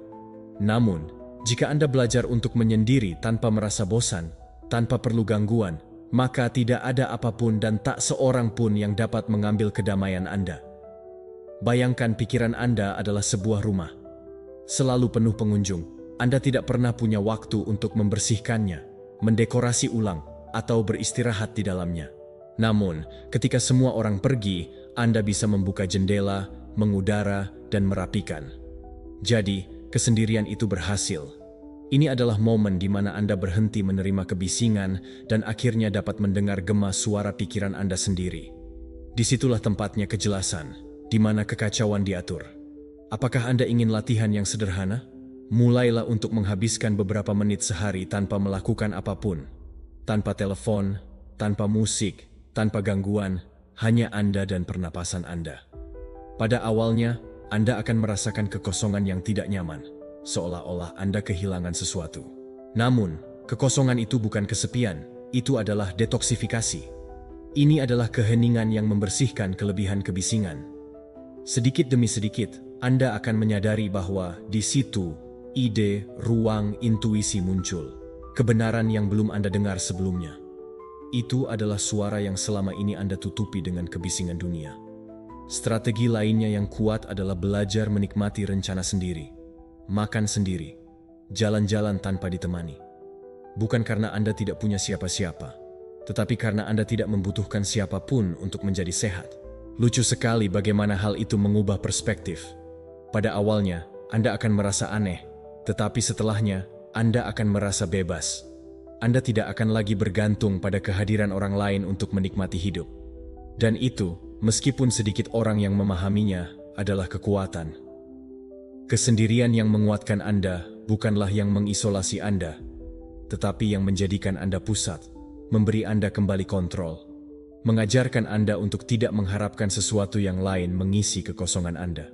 Namun, jika Anda belajar untuk menyendiri tanpa merasa bosan, tanpa perlu gangguan, maka tidak ada apapun dan tak seorang pun yang dapat mengambil kedamaian Anda. Bayangkan pikiran Anda adalah sebuah rumah. Selalu penuh pengunjung. Anda tidak pernah punya waktu untuk membersihkannya, mendekorasi ulang, atau beristirahat di dalamnya. Namun, ketika semua orang pergi, Anda bisa membuka jendela, mengudara, dan merapikan. Jadi, kesendirian itu berhasil. Ini adalah momen di mana Anda berhenti menerima kebisingan dan akhirnya dapat mendengar gema suara pikiran Anda sendiri. Disitulah tempatnya kejelasan, di mana kekacauan diatur. Apakah Anda ingin latihan yang sederhana? Mulailah untuk menghabiskan beberapa menit sehari tanpa melakukan apapun. Tanpa telepon, tanpa musik, tanpa gangguan, hanya Anda dan pernapasan Anda. Pada awalnya, Anda akan merasakan kekosongan yang tidak nyaman, seolah-olah Anda kehilangan sesuatu. Namun, kekosongan itu bukan kesepian, itu adalah detoksifikasi. Ini adalah keheningan yang membersihkan kelebihan kebisingan. Sedikit demi sedikit, Anda akan menyadari bahwa di situ ide, ruang, intuisi muncul. Kebenaran yang belum Anda dengar sebelumnya. Itu adalah suara yang selama ini Anda tutupi dengan kebisingan dunia. Strategi lainnya yang kuat adalah belajar menikmati rencana sendiri. Makan sendiri. Jalan-jalan tanpa ditemani. Bukan karena Anda tidak punya siapa-siapa, tetapi karena Anda tidak membutuhkan siapapun untuk menjadi sehat. Lucu sekali bagaimana hal itu mengubah perspektif. Pada awalnya, Anda akan merasa aneh, tetapi setelahnya, Anda akan merasa bebas. Anda tidak akan lagi bergantung pada kehadiran orang lain untuk menikmati hidup. Dan itu, meskipun sedikit orang yang memahaminya, adalah kekuatan. Kesendirian yang menguatkan Anda bukanlah yang mengisolasi Anda, tetapi yang menjadikan Anda pusat, memberi Anda kembali kontrol, mengajarkan Anda untuk tidak mengharapkan sesuatu yang lain mengisi kekosongan Anda.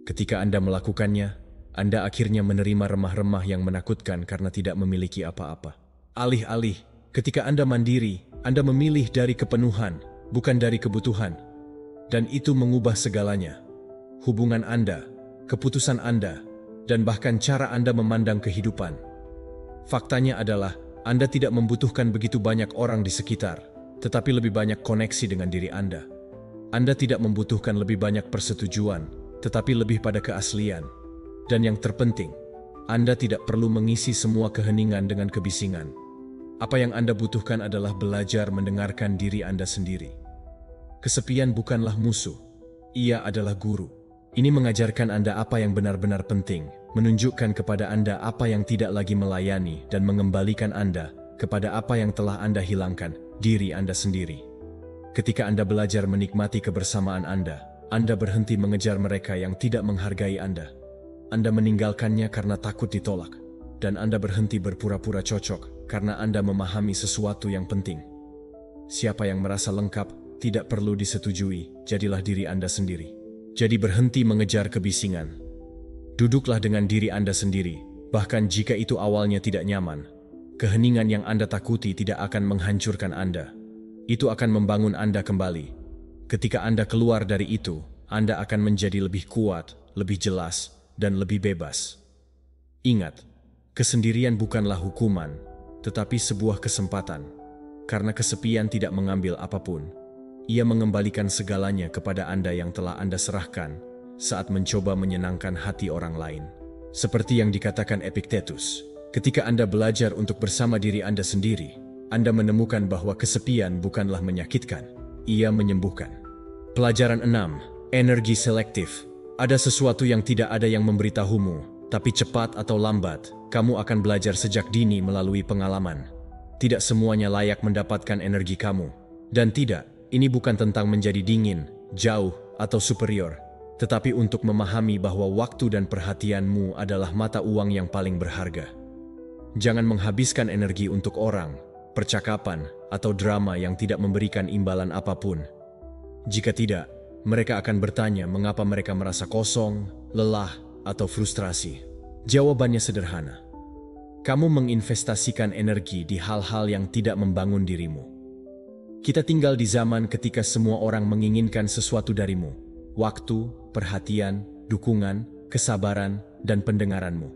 Ketika Anda melakukannya, Anda akhirnya menerima remah-remah yang menakutkan karena tidak memiliki apa-apa. Alih-alih, ketika Anda mandiri, Anda memilih dari kepenuhan, bukan dari kebutuhan. Dan itu mengubah segalanya. Hubungan Anda, keputusan Anda, dan bahkan cara Anda memandang kehidupan. Faktanya adalah, Anda tidak membutuhkan begitu banyak orang di sekitar, tetapi lebih banyak koneksi dengan diri Anda. Anda tidak membutuhkan lebih banyak persetujuan, tetapi lebih pada keaslian. Dan yang terpenting, Anda tidak perlu mengisi semua keheningan dengan kebisingan. Apa yang Anda butuhkan adalah belajar mendengarkan diri Anda sendiri. Kesepian bukanlah musuh, ia adalah guru. Ini mengajarkan Anda apa yang benar-benar penting, menunjukkan kepada Anda apa yang tidak lagi melayani, dan mengembalikan Anda kepada apa yang telah Anda hilangkan, diri Anda sendiri. Ketika Anda belajar menikmati kebersamaan Anda berhenti mengejar mereka yang tidak menghargai Anda. Anda meninggalkannya karena takut ditolak, dan Anda berhenti berpura-pura cocok karena Anda memahami sesuatu yang penting. Siapa yang merasa lengkap tidak perlu disetujui, jadilah diri Anda sendiri. Jadi berhenti mengejar kebisingan. Duduklah dengan diri Anda sendiri, bahkan jika itu awalnya tidak nyaman. Keheningan yang Anda takuti tidak akan menghancurkan Anda. Itu akan membangun Anda kembali. Ketika Anda keluar dari itu, Anda akan menjadi lebih kuat, lebih jelas, dan lebih bebas. Ingat, kesendirian bukanlah hukuman, tetapi sebuah kesempatan. Karena kesepian tidak mengambil apapun. Ia mengembalikan segalanya kepada Anda yang telah Anda serahkan saat mencoba menyenangkan hati orang lain. Seperti yang dikatakan Epictetus, ketika Anda belajar untuk bersama diri Anda sendiri, Anda menemukan bahwa kesepian bukanlah menyakitkan, ia menyembuhkan. Pelajaran 6. Energi selektif. Ada sesuatu yang tidak ada yang memberitahumu, tapi cepat atau lambat, kamu akan belajar sejak dini melalui pengalaman. Tidak semuanya layak mendapatkan energi kamu. Dan tidak, ini bukan tentang menjadi dingin, jauh, atau superior, tetapi untuk memahami bahwa waktu dan perhatianmu adalah mata uang yang paling berharga. Jangan menghabiskan energi untuk orang, percakapan, atau drama yang tidak memberikan imbalan apapun. Jika tidak, mereka akan bertanya mengapa mereka merasa kosong, lelah, atau frustrasi. Jawabannya sederhana. Kamu menginvestasikan energi di hal-hal yang tidak membangun dirimu. Kita tinggal di zaman ketika semua orang menginginkan sesuatu darimu. Waktu, perhatian, dukungan, kesabaran, dan pendengaranmu.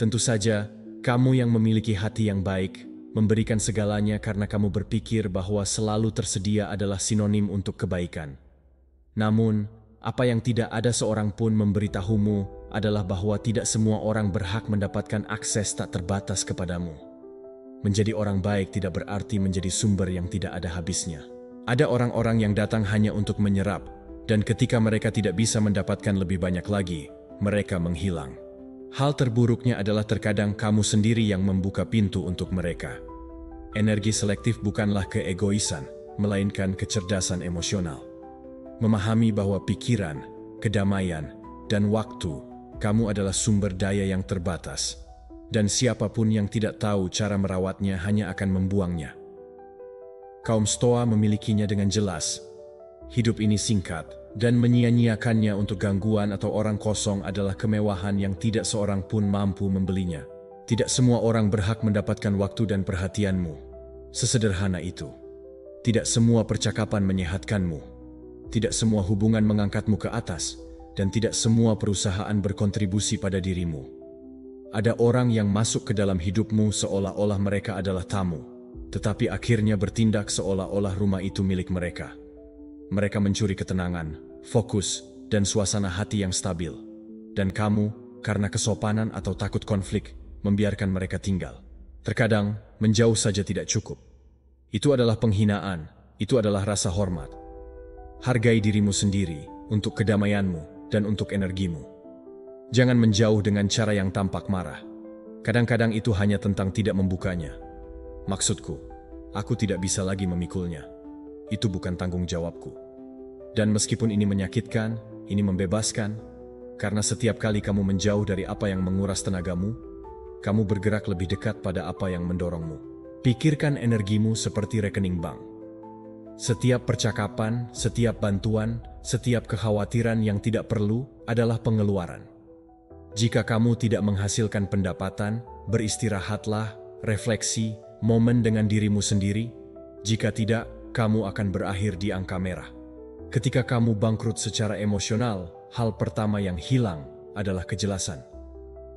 Tentu saja, kamu yang memiliki hati yang baik, memberikan segalanya karena kamu berpikir bahwa selalu tersedia adalah sinonim untuk kebaikan. Namun, apa yang tidak ada seorang pun memberitahumu adalah bahwa tidak semua orang berhak mendapatkan akses tak terbatas kepadamu. Menjadi orang baik tidak berarti menjadi sumber yang tidak ada habisnya. Ada orang-orang yang datang hanya untuk menyerap, dan ketika mereka tidak bisa mendapatkan lebih banyak lagi, mereka menghilang. Hal terburuknya adalah terkadang kamu sendiri yang membuka pintu untuk mereka. Energi selektif bukanlah keegoisan, melainkan kecerdasan emosional. Memahami bahwa pikiran, kedamaian, dan waktu, kamu adalah sumber daya yang terbatas. Dan siapapun yang tidak tahu cara merawatnya hanya akan membuangnya. Kaum Stoa memilikinya dengan jelas. Hidup ini singkat, dan menyia-nyiakannya untuk gangguan atau orang kosong adalah kemewahan yang tidak seorang pun mampu membelinya. Tidak semua orang berhak mendapatkan waktu dan perhatianmu. Sesederhana itu. Tidak semua percakapan menyehatkanmu. Tidak semua hubungan mengangkatmu ke atas, dan tidak semua perusahaan berkontribusi pada dirimu. Ada orang yang masuk ke dalam hidupmu seolah-olah mereka adalah tamu, tetapi akhirnya bertindak seolah-olah rumah itu milik mereka. Mereka mencuri ketenangan, fokus, dan suasana hati yang stabil. Dan kamu, karena kesopanan atau takut konflik, membiarkan mereka tinggal. Terkadang, menjauh saja tidak cukup. Itu adalah penghinaan, itu adalah rasa hormat. Hargai dirimu sendiri, untuk kedamaianmu, dan untuk energimu. Jangan menjauh dengan cara yang tampak marah. Kadang-kadang itu hanya tentang tidak membukanya. Maksudku, aku tidak bisa lagi memikulnya. Itu bukan tanggung jawabku. Dan meskipun ini menyakitkan, ini membebaskan, karena setiap kali kamu menjauh dari apa yang menguras tenagamu, kamu bergerak lebih dekat pada apa yang mendorongmu. Pikirkan energimu seperti rekening bank. Setiap percakapan, setiap bantuan, setiap kekhawatiran yang tidak perlu adalah pengeluaran. Jika kamu tidak menghasilkan pendapatan, beristirahatlah, refleksi, momen dengan dirimu sendiri. Jika tidak, kamu akan berakhir di angka merah. Ketika kamu bangkrut secara emosional, hal pertama yang hilang adalah kejelasan.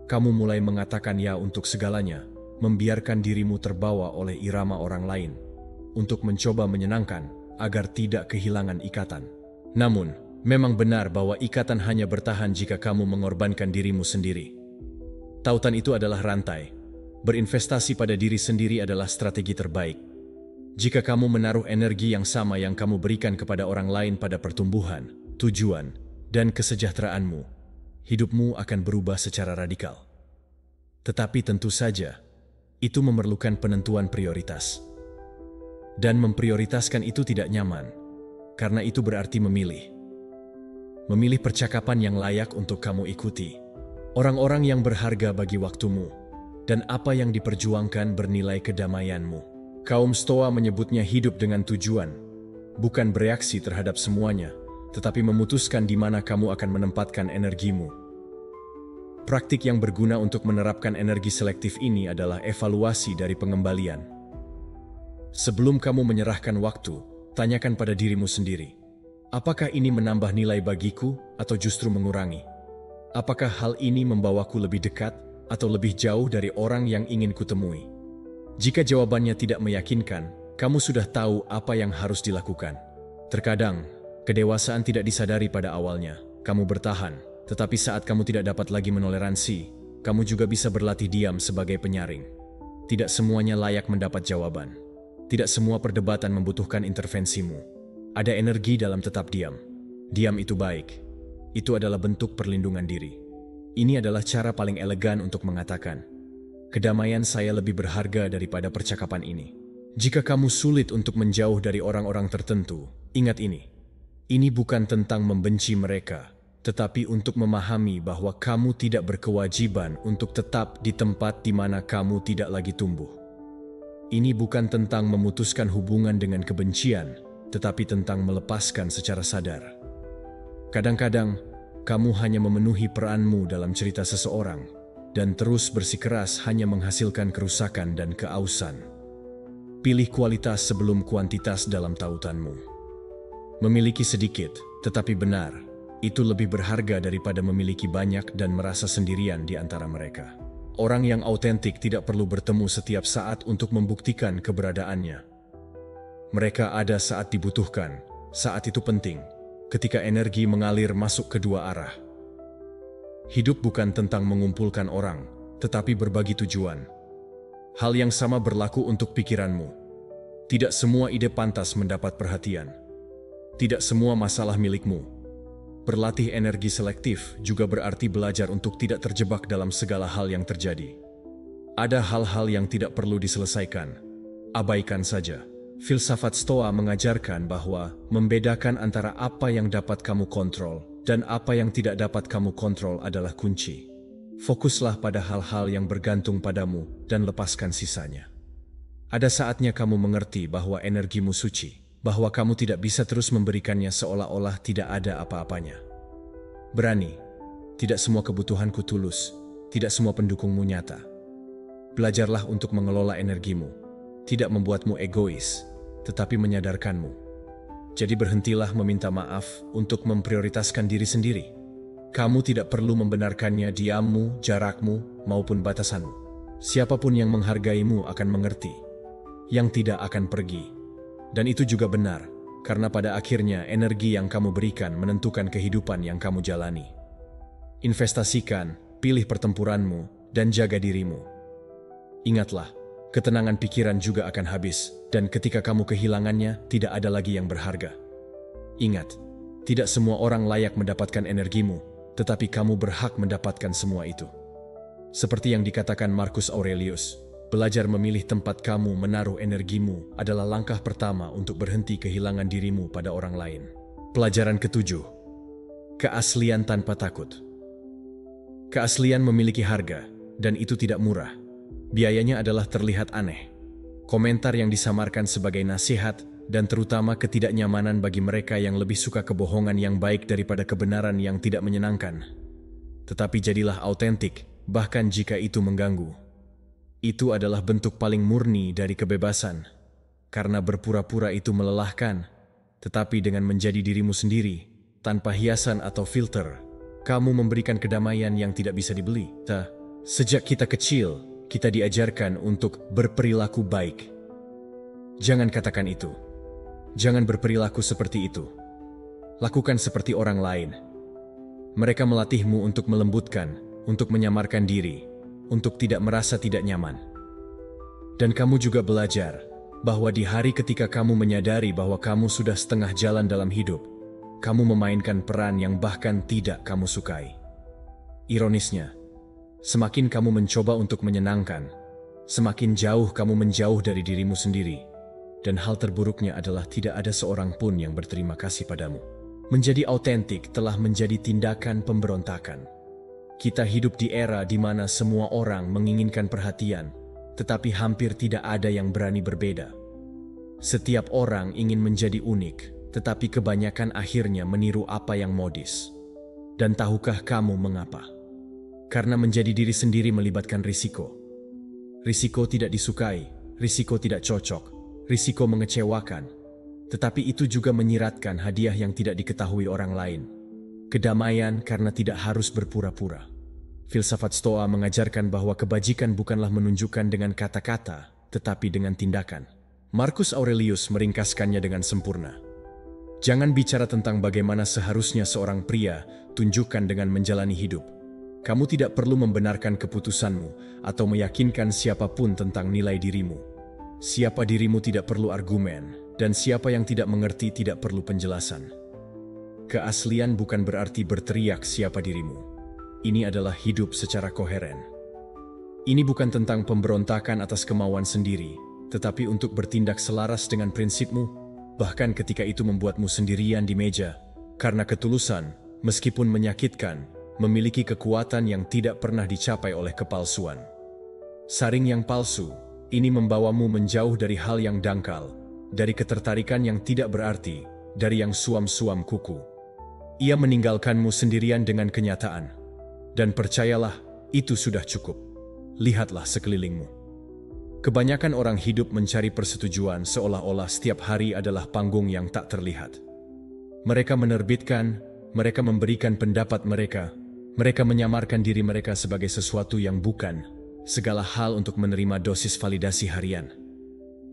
Kamu mulai mengatakan ya untuk segalanya, membiarkan dirimu terbawa oleh irama orang lain, untuk mencoba menyenangkan agar tidak kehilangan ikatan. Namun, memang benar bahwa ikatan hanya bertahan jika kamu mengorbankan dirimu sendiri. Tautan itu adalah rantai. Berinvestasi pada diri sendiri adalah strategi terbaik. Jika kamu menaruh energi yang sama yang kamu berikan kepada orang lain pada pertumbuhan, tujuan, dan kesejahteraanmu, hidupmu akan berubah secara radikal. Tetapi tentu saja, itu memerlukan penentuan prioritas. Dan memprioritaskan itu tidak nyaman, karena itu berarti memilih. Memilih percakapan yang layak untuk kamu ikuti, orang-orang yang berharga bagi waktumu, dan apa yang diperjuangkan bernilai kedamaianmu. Kaum Stoa menyebutnya hidup dengan tujuan, bukan bereaksi terhadap semuanya, tetapi memutuskan di mana kamu akan menempatkan energimu. Praktik yang berguna untuk menerapkan energi selektif ini adalah evaluasi dari pengembalian. Sebelum kamu menyerahkan waktu, tanyakan pada dirimu sendiri, apakah ini menambah nilai bagiku atau justru mengurangi? Apakah hal ini membawaku lebih dekat atau lebih jauh dari orang yang ingin kutemui? Jika jawabannya tidak meyakinkan, kamu sudah tahu apa yang harus dilakukan. Terkadang, kedewasaan tidak disadari pada awalnya. Kamu bertahan, tetapi saat kamu tidak dapat lagi menoleransi, kamu juga bisa berlatih diam sebagai penyaring. Tidak semuanya layak mendapat jawaban. Tidak semua perdebatan membutuhkan intervensimu. Ada energi dalam tetap diam. Diam itu baik. Itu adalah bentuk perlindungan diri. Ini adalah cara paling elegan untuk mengatakan, kedamaian saya lebih berharga daripada percakapan ini. Jika kamu sulit untuk menjauh dari orang-orang tertentu, ingat ini. Ini bukan tentang membenci mereka, tetapi untuk memahami bahwa kamu tidak berkewajiban untuk tetap di tempat di mana kamu tidak lagi tumbuh. Ini bukan tentang memutuskan hubungan dengan kebencian, tetapi tentang melepaskan secara sadar. Kadang-kadang, kamu hanya memenuhi peranmu dalam cerita seseorang, dan terus bersikeras hanya menghasilkan kerusakan dan keausan. Pilih kualitas sebelum kuantitas dalam tautanmu. Memiliki sedikit, tetapi benar, itu lebih berharga daripada memiliki banyak dan merasa sendirian di antara mereka. Orang yang autentik tidak perlu bertemu setiap saat untuk membuktikan keberadaannya. Mereka ada saat dibutuhkan, saat itu penting, ketika energi mengalir masuk kedua arah. Hidup bukan tentang mengumpulkan orang, tetapi berbagi tujuan. Hal yang sama berlaku untuk pikiranmu. Tidak semua ide pantas mendapat perhatian. Tidak semua masalah milikmu. Berlatih energi selektif juga berarti belajar untuk tidak terjebak dalam segala hal yang terjadi. Ada hal-hal yang tidak perlu diselesaikan. Abaikan saja. Filsafat Stoa mengajarkan bahwa membedakan antara apa yang dapat kamu kontrol dan apa yang tidak dapat kamu kontrol adalah kunci. Fokuslah pada hal-hal yang bergantung padamu dan lepaskan sisanya. Ada saatnya kamu mengerti bahwa energimu suci, bahwa kamu tidak bisa terus memberikannya seolah-olah tidak ada apa-apanya. Berani, tidak semua kebutuhanku tulus, tidak semua pendukungmu nyata. Belajarlah untuk mengelola energimu, tidak membuatmu egois, tetapi menyadarkanmu. Jadi berhentilah meminta maaf untuk memprioritaskan diri sendiri. Kamu tidak perlu membenarkannya diammu, jarakmu, maupun batasanmu. Siapapun yang menghargaimu akan mengerti, yang tidak akan pergi. Dan itu juga benar, karena pada akhirnya energi yang kamu berikan menentukan kehidupan yang kamu jalani. Investasikan, pilih pertempuranmu, dan jaga dirimu. Ingatlah, ketenangan pikiran juga akan habis, dan ketika kamu kehilangannya, tidak ada lagi yang berharga. Ingat, tidak semua orang layak mendapatkan energimu, tetapi kamu berhak mendapatkan semua itu. Seperti yang dikatakan Marcus Aurelius, belajar memilih tempat kamu menaruh energimu adalah langkah pertama untuk berhenti kehilangan dirimu pada orang lain. Pelajaran ketujuh, keaslian tanpa takut. Keaslian memiliki harga, dan itu tidak murah. Biayanya adalah terlihat aneh. Komentar yang disamarkan sebagai nasihat, dan terutama ketidaknyamanan bagi mereka yang lebih suka kebohongan yang baik daripada kebenaran yang tidak menyenangkan. Tetapi jadilah autentik, bahkan jika itu mengganggu. Itu adalah bentuk paling murni dari kebebasan, karena berpura-pura itu melelahkan, tetapi dengan menjadi dirimu sendiri, tanpa hiasan atau filter, kamu memberikan kedamaian yang tidak bisa dibeli. Sejak kita kecil, kita diajarkan untuk berperilaku baik. Jangan katakan itu. Jangan berperilaku seperti itu. Lakukan seperti orang lain. Mereka melatihmu untuk melembutkan, untuk menyamarkan diri, untuk tidak merasa tidak nyaman. Dan kamu juga belajar bahwa di hari ketika kamu menyadari bahwa kamu sudah setengah jalan dalam hidup, kamu memainkan peran yang bahkan tidak kamu sukai. Ironisnya, semakin kamu mencoba untuk menyenangkan, semakin jauh kamu menjauh dari dirimu sendiri. Dan hal terburuknya adalah tidak ada seorang pun yang berterima kasih padamu. Menjadi autentik telah menjadi tindakan pemberontakan. Kita hidup di era di mana semua orang menginginkan perhatian, tetapi hampir tidak ada yang berani berbeda. Setiap orang ingin menjadi unik, tetapi kebanyakan akhirnya meniru apa yang modis. Dan tahukah kamu mengapa? Karena menjadi diri sendiri melibatkan risiko. Risiko tidak disukai, risiko tidak cocok, risiko mengecewakan. Tetapi itu juga menyiratkan hadiah yang tidak diketahui orang lain. Kedamaian karena tidak harus berpura-pura. Filsafat Stoa mengajarkan bahwa kebajikan bukanlah menunjukkan dengan kata-kata, tetapi dengan tindakan. Marcus Aurelius meringkaskannya dengan sempurna. Jangan bicara tentang bagaimana seharusnya seorang pria tunjukkan dengan menjalani hidup. Kamu tidak perlu membenarkan keputusanmu atau meyakinkan siapapun tentang nilai dirimu. Siapa dirimu tidak perlu argumen, dan siapa yang tidak mengerti tidak perlu penjelasan. Keaslian bukan berarti berteriak siapa dirimu. Ini adalah hidup secara koheren. Ini bukan tentang pemberontakan atas kemauan sendiri, tetapi untuk bertindak selaras dengan prinsipmu, bahkan ketika itu membuatmu sendirian di meja, karena ketulusan meskipun menyakitkan, memiliki kekuatan yang tidak pernah dicapai oleh kepalsuan. Saring yang palsu, ini membawamu menjauh dari hal yang dangkal, dari ketertarikan yang tidak berarti, dari yang suam-suam kuku. Ia meninggalkanmu sendirian dengan kenyataan. Dan percayalah, itu sudah cukup. Lihatlah sekelilingmu. Kebanyakan orang hidup mencari persetujuan seolah-olah setiap hari adalah panggung yang tak terlihat. Mereka menerbitkan, mereka memberikan pendapat mereka menyamarkan diri mereka sebagai sesuatu yang bukan, segala hal untuk menerima dosis validasi harian.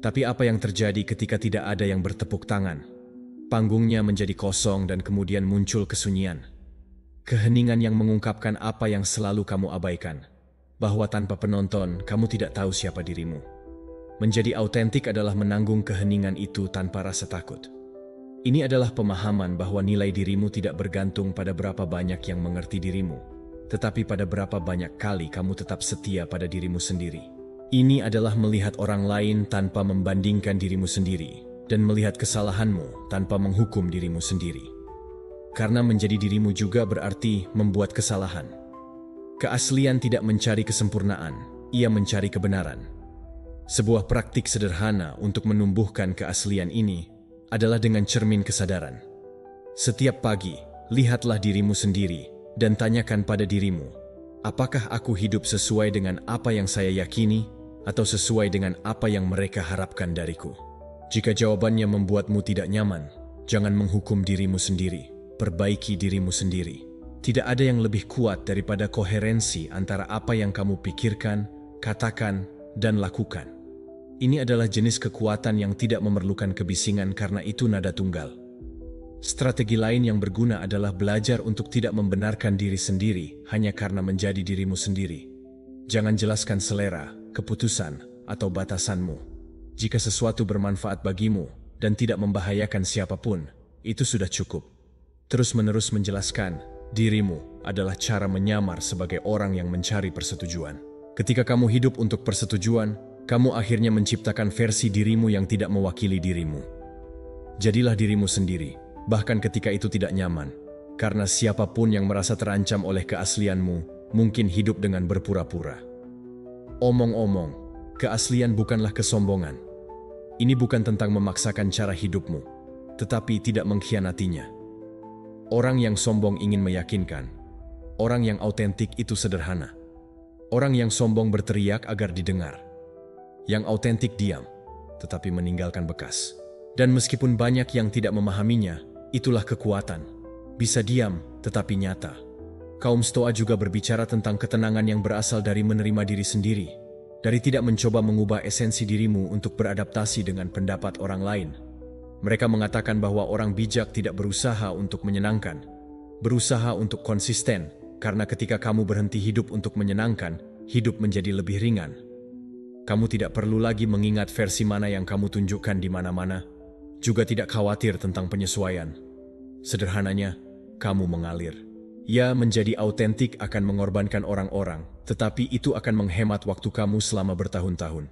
Tapi apa yang terjadi ketika tidak ada yang bertepuk tangan? Panggungnya menjadi kosong dan kemudian muncul kesunyian. Keheningan yang mengungkapkan apa yang selalu kamu abaikan. Bahwa tanpa penonton, kamu tidak tahu siapa dirimu. Menjadi autentik adalah menanggung keheningan itu tanpa rasa takut. Ini adalah pemahaman bahwa nilai dirimu tidak bergantung pada berapa banyak yang mengerti dirimu, tetapi pada berapa banyak kali kamu tetap setia pada dirimu sendiri. Ini adalah melihat orang lain tanpa membandingkan dirimu sendiri, dan melihat kesalahanmu tanpa menghukum dirimu sendiri. Karena menjadi dirimu juga berarti membuat kesalahan. Keaslian tidak mencari kesempurnaan, ia mencari kebenaran. Sebuah praktik sederhana untuk menumbuhkan keaslian ini adalah dengan cermin kesadaran. Setiap pagi, lihatlah dirimu sendiri dan tanyakan pada dirimu, apakah aku hidup sesuai dengan apa yang saya yakini atau sesuai dengan apa yang mereka harapkan dariku? Jika jawabannya membuatmu tidak nyaman, jangan menghukum dirimu sendiri, perbaiki dirimu sendiri. Tidak ada yang lebih kuat daripada koherensi antara apa yang kamu pikirkan, katakan, dan lakukan. Ini adalah jenis kekuatan yang tidak memerlukan kebisingan karena itu nada tunggal. Strategi lain yang berguna adalah belajar untuk tidak membenarkan diri sendiri hanya karena menjadi dirimu sendiri. Jangan jelaskan selera, keputusan, atau batasanmu. Jika sesuatu bermanfaat bagimu dan tidak membahayakan siapapun, itu sudah cukup. Terus-menerus menjelaskan, dirimu adalah cara menyamar sebagai orang yang mencari persetujuan. Ketika kamu hidup untuk persetujuan, kamu akhirnya menciptakan versi dirimu yang tidak mewakili dirimu. Jadilah dirimu sendiri, bahkan ketika itu tidak nyaman. Karena siapapun yang merasa terancam oleh keaslianmu, mungkin hidup dengan berpura-pura. Omong-omong, keaslian bukanlah kesombongan. Ini bukan tentang memaksakan cara hidupmu, tetapi tidak mengkhianatinya. Orang yang sombong ingin meyakinkan. Orang yang autentik itu sederhana. Orang yang sombong berteriak agar didengar. Yang autentik diam, tetapi meninggalkan bekas. Dan meskipun banyak yang tidak memahaminya, itulah kekuatan. Bisa diam, tetapi nyata. Kaum Stoa juga berbicara tentang ketenangan yang berasal dari menerima diri sendiri. Dari tidak mencoba mengubah esensi dirimu untuk beradaptasi dengan pendapat orang lain. Mereka mengatakan bahwa orang bijak tidak berusaha untuk menyenangkan, berusaha untuk konsisten, karena ketika kamu berhenti hidup untuk menyenangkan, hidup menjadi lebih ringan. Kamu tidak perlu lagi mengingat versi mana yang kamu tunjukkan di mana-mana, juga tidak khawatir tentang penyesuaian. Sederhananya, kamu mengalir. Ya, menjadi autentik akan mengorbankan orang-orang, tetapi itu akan menghemat waktu kamu selama bertahun-tahun.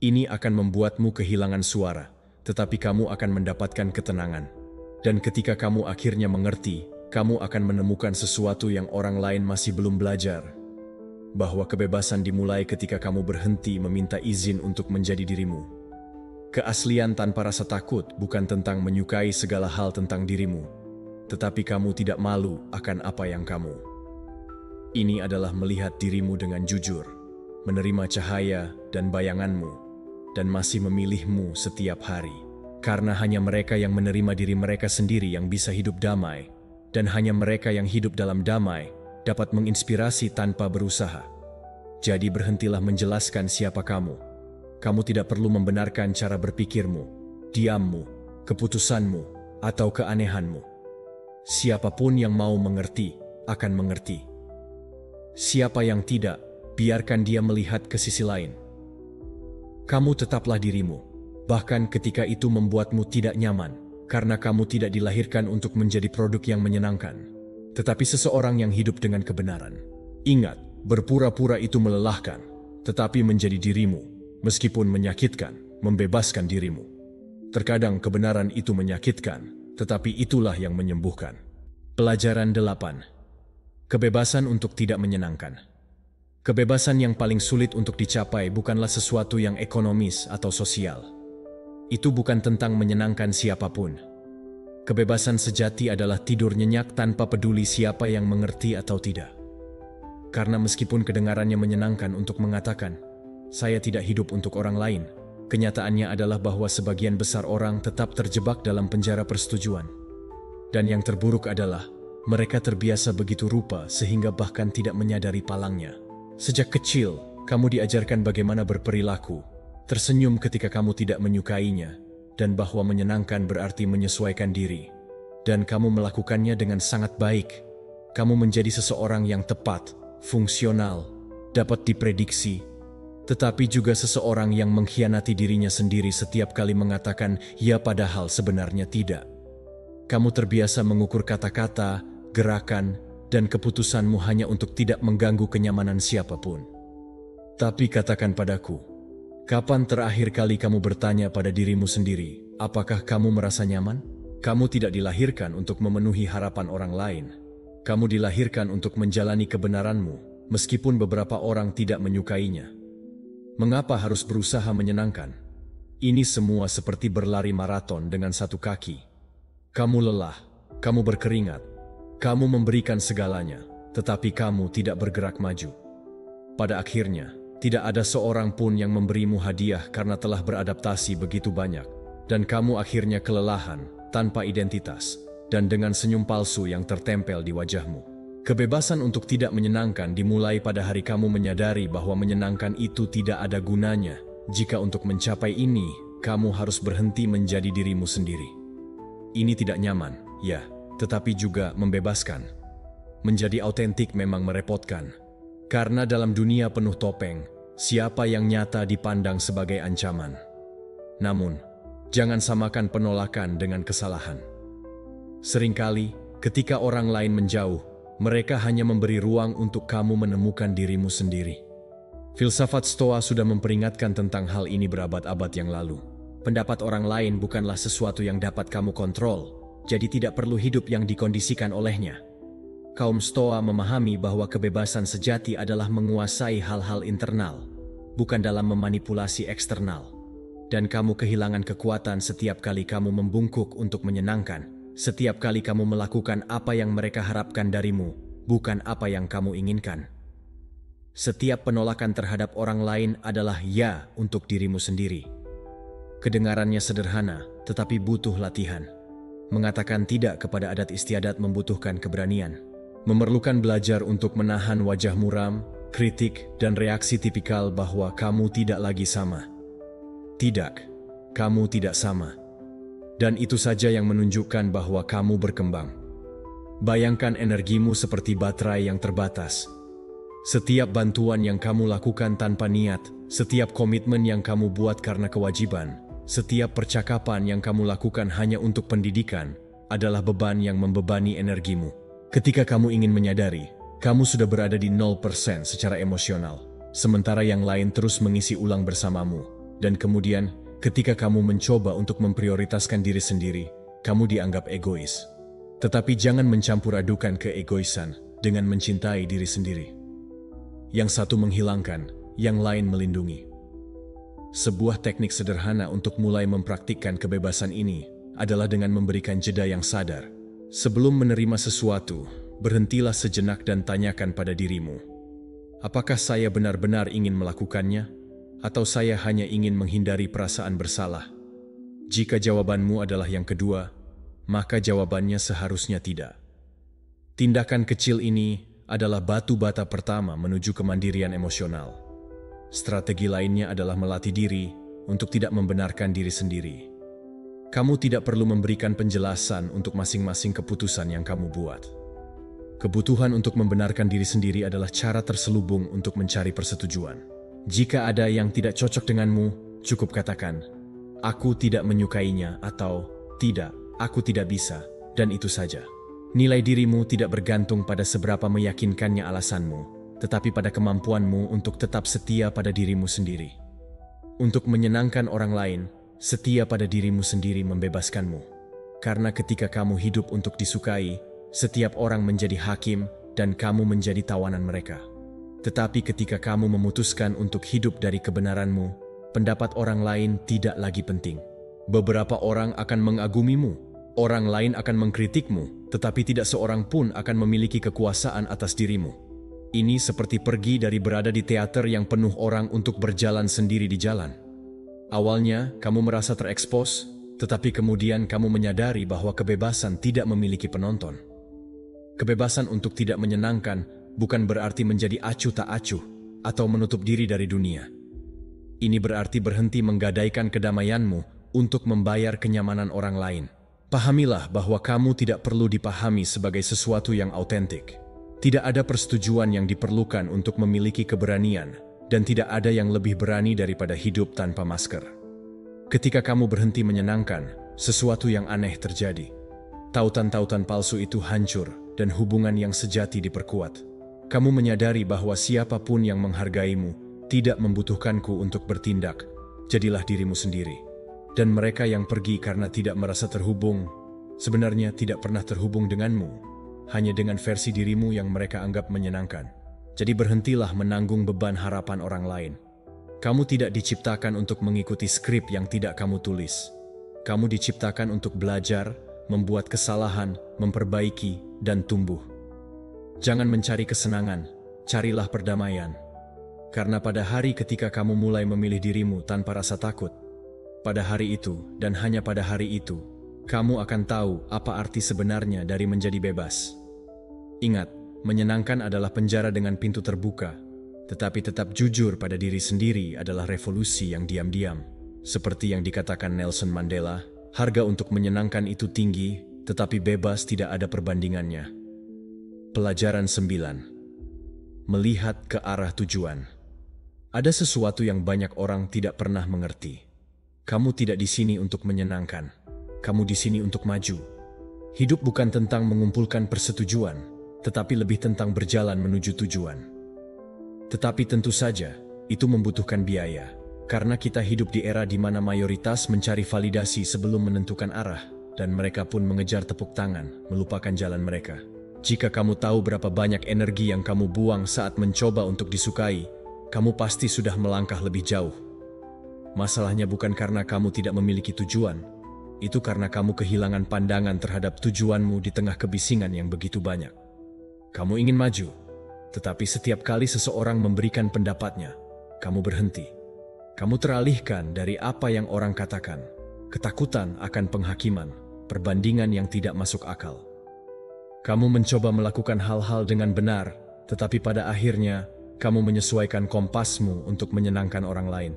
Ini akan membuatmu kehilangan suara. Tetapi kamu akan mendapatkan ketenangan. Dan ketika kamu akhirnya mengerti, kamu akan menemukan sesuatu yang orang lain masih belum belajar. Bahwa kebebasan dimulai ketika kamu berhenti meminta izin untuk menjadi dirimu. Keaslian tanpa rasa takut bukan tentang menyukai segala hal tentang dirimu, tetapi kamu tidak malu akan apa yang kamu. Ini adalah melihat dirimu dengan jujur, menerima cahaya dan bayanganmu, dan masih memilihmu setiap hari. Karena hanya mereka yang menerima diri mereka sendiri yang bisa hidup damai, dan hanya mereka yang hidup dalam damai dapat menginspirasi tanpa berusaha. Jadi berhentilah menjelaskan siapa kamu. Kamu tidak perlu membenarkan cara berpikirmu, diammu, keputusanmu, atau keanehanmu. Siapapun yang mau mengerti akan mengerti. Siapa yang tidak, biarkan dia melihat ke sisi lain. Kamu tetaplah dirimu, bahkan ketika itu membuatmu tidak nyaman, karena kamu tidak dilahirkan untuk menjadi produk yang menyenangkan, tetapi seseorang yang hidup dengan kebenaran. Ingat, berpura-pura itu melelahkan, tetapi menjadi dirimu, meskipun menyakitkan, membebaskan dirimu. Terkadang kebenaran itu menyakitkan, tetapi itulah yang menyembuhkan. Pelajaran 8. Kebebasan untuk tidak menyenangkan. Kebebasan yang paling sulit untuk dicapai bukanlah sesuatu yang ekonomis atau sosial. Itu bukan tentang menyenangkan siapapun. Kebebasan sejati adalah tidur nyenyak tanpa peduli siapa yang mengerti atau tidak. Karena meskipun kedengarannya menyenangkan untuk mengatakan, "Saya tidak hidup untuk orang lain," kenyataannya adalah bahwa sebagian besar orang tetap terjebak dalam penjara persetujuan. Dan yang terburuk adalah, mereka terbiasa begitu rupa sehingga bahkan tidak menyadari palangnya. Sejak kecil, kamu diajarkan bagaimana berperilaku, tersenyum ketika kamu tidak menyukainya, dan bahwa menyenangkan berarti menyesuaikan diri. Dan kamu melakukannya dengan sangat baik. Kamu menjadi seseorang yang tepat, fungsional, dapat diprediksi, tetapi juga seseorang yang mengkhianati dirinya sendiri setiap kali mengatakan ya padahal sebenarnya tidak. Kamu terbiasa mengukur kata-kata, gerakan, dan keputusanmu hanya untuk tidak mengganggu kenyamanan siapapun. Tapi katakan padaku, kapan terakhir kali kamu bertanya pada dirimu sendiri, apakah kamu merasa nyaman? Kamu tidak dilahirkan untuk memenuhi harapan orang lain. Kamu dilahirkan untuk menjalani kebenaranmu, meskipun beberapa orang tidak menyukainya. Mengapa harus berusaha menyenangkan? Ini semua seperti berlari maraton dengan satu kaki. Kamu lelah, kamu berkeringat, kamu memberikan segalanya, tetapi kamu tidak bergerak maju. Pada akhirnya, tidak ada seorang pun yang memberimu hadiah karena telah beradaptasi begitu banyak, dan kamu akhirnya kelelahan, tanpa identitas, dan dengan senyum palsu yang tertempel di wajahmu. Kebebasan untuk tidak menyenangkan dimulai pada hari kamu menyadari bahwa menyenangkan itu tidak ada gunanya, jika untuk mencapai ini, kamu harus berhenti menjadi dirimu sendiri. Ini tidak nyaman, ya, tetapi juga membebaskan. Menjadi autentik memang merepotkan. Karena dalam dunia penuh topeng, siapa yang nyata dipandang sebagai ancaman. Namun, jangan samakan penolakan dengan kesalahan. Seringkali, ketika orang lain menjauh, mereka hanya memberi ruang untuk kamu menemukan dirimu sendiri. Filsafat Stoa sudah memperingatkan tentang hal ini berabad-abad yang lalu. Pendapat orang lain bukanlah sesuatu yang dapat kamu kontrol, jadi tidak perlu hidup yang dikondisikan olehnya. Kaum Stoa memahami bahwa kebebasan sejati adalah menguasai hal-hal internal, bukan dalam memanipulasi eksternal. Dan kamu kehilangan kekuatan setiap kali kamu membungkuk untuk menyenangkan, setiap kali kamu melakukan apa yang mereka harapkan darimu, bukan apa yang kamu inginkan. Setiap penolakan terhadap orang lain adalah ya untuk dirimu sendiri. Kedengarannya sederhana, tetapi butuh latihan. Mengatakan tidak kepada adat istiadat membutuhkan keberanian. Memerlukan belajar untuk menahan wajah muram, kritik, dan reaksi tipikal bahwa kamu tidak lagi sama. Tidak, kamu tidak sama. Dan itu saja yang menunjukkan bahwa kamu berkembang. Bayangkan energimu seperti baterai yang terbatas. Setiap bantuan yang kamu lakukan tanpa niat, setiap komitmen yang kamu buat karena kewajiban, setiap percakapan yang kamu lakukan hanya untuk pendidikan, adalah beban yang membebani energimu. Ketika kamu ingin menyadari, kamu sudah berada di 0% secara emosional, sementara yang lain terus mengisi ulang bersamamu. Dan kemudian, ketika kamu mencoba untuk memprioritaskan diri sendiri, kamu dianggap egois. Tetapi jangan mencampur adukan keegoisan dengan mencintai diri sendiri. Yang satu menghilangkan, yang lain melindungi. Sebuah teknik sederhana untuk mulai mempraktikkan kebebasan ini adalah dengan memberikan jeda yang sadar. Sebelum menerima sesuatu, berhentilah sejenak dan tanyakan pada dirimu, apakah saya benar-benar ingin melakukannya, atau saya hanya ingin menghindari perasaan bersalah? Jika jawabanmu adalah yang kedua, maka jawabannya seharusnya tidak. Tindakan kecil ini adalah batu bata pertama menuju kemandirian emosional. Strategi lainnya adalah melatih diri untuk tidak membenarkan diri sendiri. Kamu tidak perlu memberikan penjelasan untuk masing-masing keputusan yang kamu buat. Kebutuhan untuk membenarkan diri sendiri adalah cara terselubung untuk mencari persetujuan. Jika ada yang tidak cocok denganmu, cukup katakan, "Aku tidak menyukainya," atau "Tidak, aku tidak bisa," dan itu saja. Nilai dirimu tidak bergantung pada seberapa meyakinkannya alasanmu, tetapi pada kemampuanmu untuk tetap setia pada dirimu sendiri. Untuk menyenangkan orang lain, setia pada dirimu sendiri membebaskanmu. Karena ketika kamu hidup untuk disukai, setiap orang menjadi hakim dan kamu menjadi tawanan mereka. Tetapi ketika kamu memutuskan untuk hidup dari kebenaranmu, pendapat orang lain tidak lagi penting. Beberapa orang akan mengagumimu, orang lain akan mengkritikmu, tetapi tidak seorang pun akan memiliki kekuasaan atas dirimu. Ini seperti pergi dari berada di teater yang penuh orang untuk berjalan sendiri di jalan. Awalnya, kamu merasa terekspos, tetapi kemudian kamu menyadari bahwa kebebasan tidak memiliki penonton. Kebebasan untuk tidak menyenangkan bukan berarti menjadi acuh tak acuh atau menutup diri dari dunia. Ini berarti berhenti menggadaikan kedamaianmu untuk membayar kenyamanan orang lain. Pahamilah bahwa kamu tidak perlu dipahami sebagai sesuatu yang autentik. Tidak ada persetujuan yang diperlukan untuk memiliki keberanian, dan tidak ada yang lebih berani daripada hidup tanpa masker. Ketika kamu berhenti menyenangkan, sesuatu yang aneh terjadi. Tautan-tautan palsu itu hancur, dan hubungan yang sejati diperkuat. Kamu menyadari bahwa siapapun yang menghargaimu tidak membutuhkanku untuk bertindak. Jadilah dirimu sendiri. Dan mereka yang pergi karena tidak merasa terhubung, sebenarnya tidak pernah terhubung denganmu, hanya dengan versi dirimu yang mereka anggap menyenangkan. Jadi berhentilah menanggung beban harapan orang lain. Kamu tidak diciptakan untuk mengikuti skrip yang tidak kamu tulis. Kamu diciptakan untuk belajar, membuat kesalahan, memperbaiki, dan tumbuh. Jangan mencari kesenangan, carilah perdamaian. Karena pada hari ketika kamu mulai memilih dirimu tanpa rasa takut, pada hari itu dan hanya pada hari itu, kamu akan tahu apa arti sebenarnya dari menjadi bebas. Ingat, menyenangkan adalah penjara dengan pintu terbuka, tetapi tetap jujur pada diri sendiri adalah revolusi yang diam-diam. Seperti yang dikatakan Nelson Mandela, harga untuk menyenangkan itu tinggi, tetapi bebas tidak ada perbandingannya. Pelajaran 9. Melihat ke arah tujuan. Ada sesuatu yang banyak orang tidak pernah mengerti. Kamu tidak di sini untuk menyenangkan. Kamu di sini untuk maju. Hidup bukan tentang mengumpulkan persetujuan, tetapi lebih tentang berjalan menuju tujuan. Tetapi tentu saja, itu membutuhkan biaya. Karena kita hidup di era di mana mayoritas mencari validasi sebelum menentukan arah, dan mereka pun mengejar tepuk tangan, melupakan jalan mereka. Jika kamu tahu berapa banyak energi yang kamu buang saat mencoba untuk disukai, kamu pasti sudah melangkah lebih jauh. Masalahnya bukan karena kamu tidak memiliki tujuan, itu karena kamu kehilangan pandangan terhadap tujuanmu di tengah kebisingan yang begitu banyak. Kamu ingin maju, tetapi setiap kali seseorang memberikan pendapatnya, kamu berhenti. Kamu teralihkan dari apa yang orang katakan, ketakutan akan penghakiman, perbandingan yang tidak masuk akal. Kamu mencoba melakukan hal-hal dengan benar, tetapi pada akhirnya, kamu menyesuaikan kompasmu untuk menyenangkan orang lain.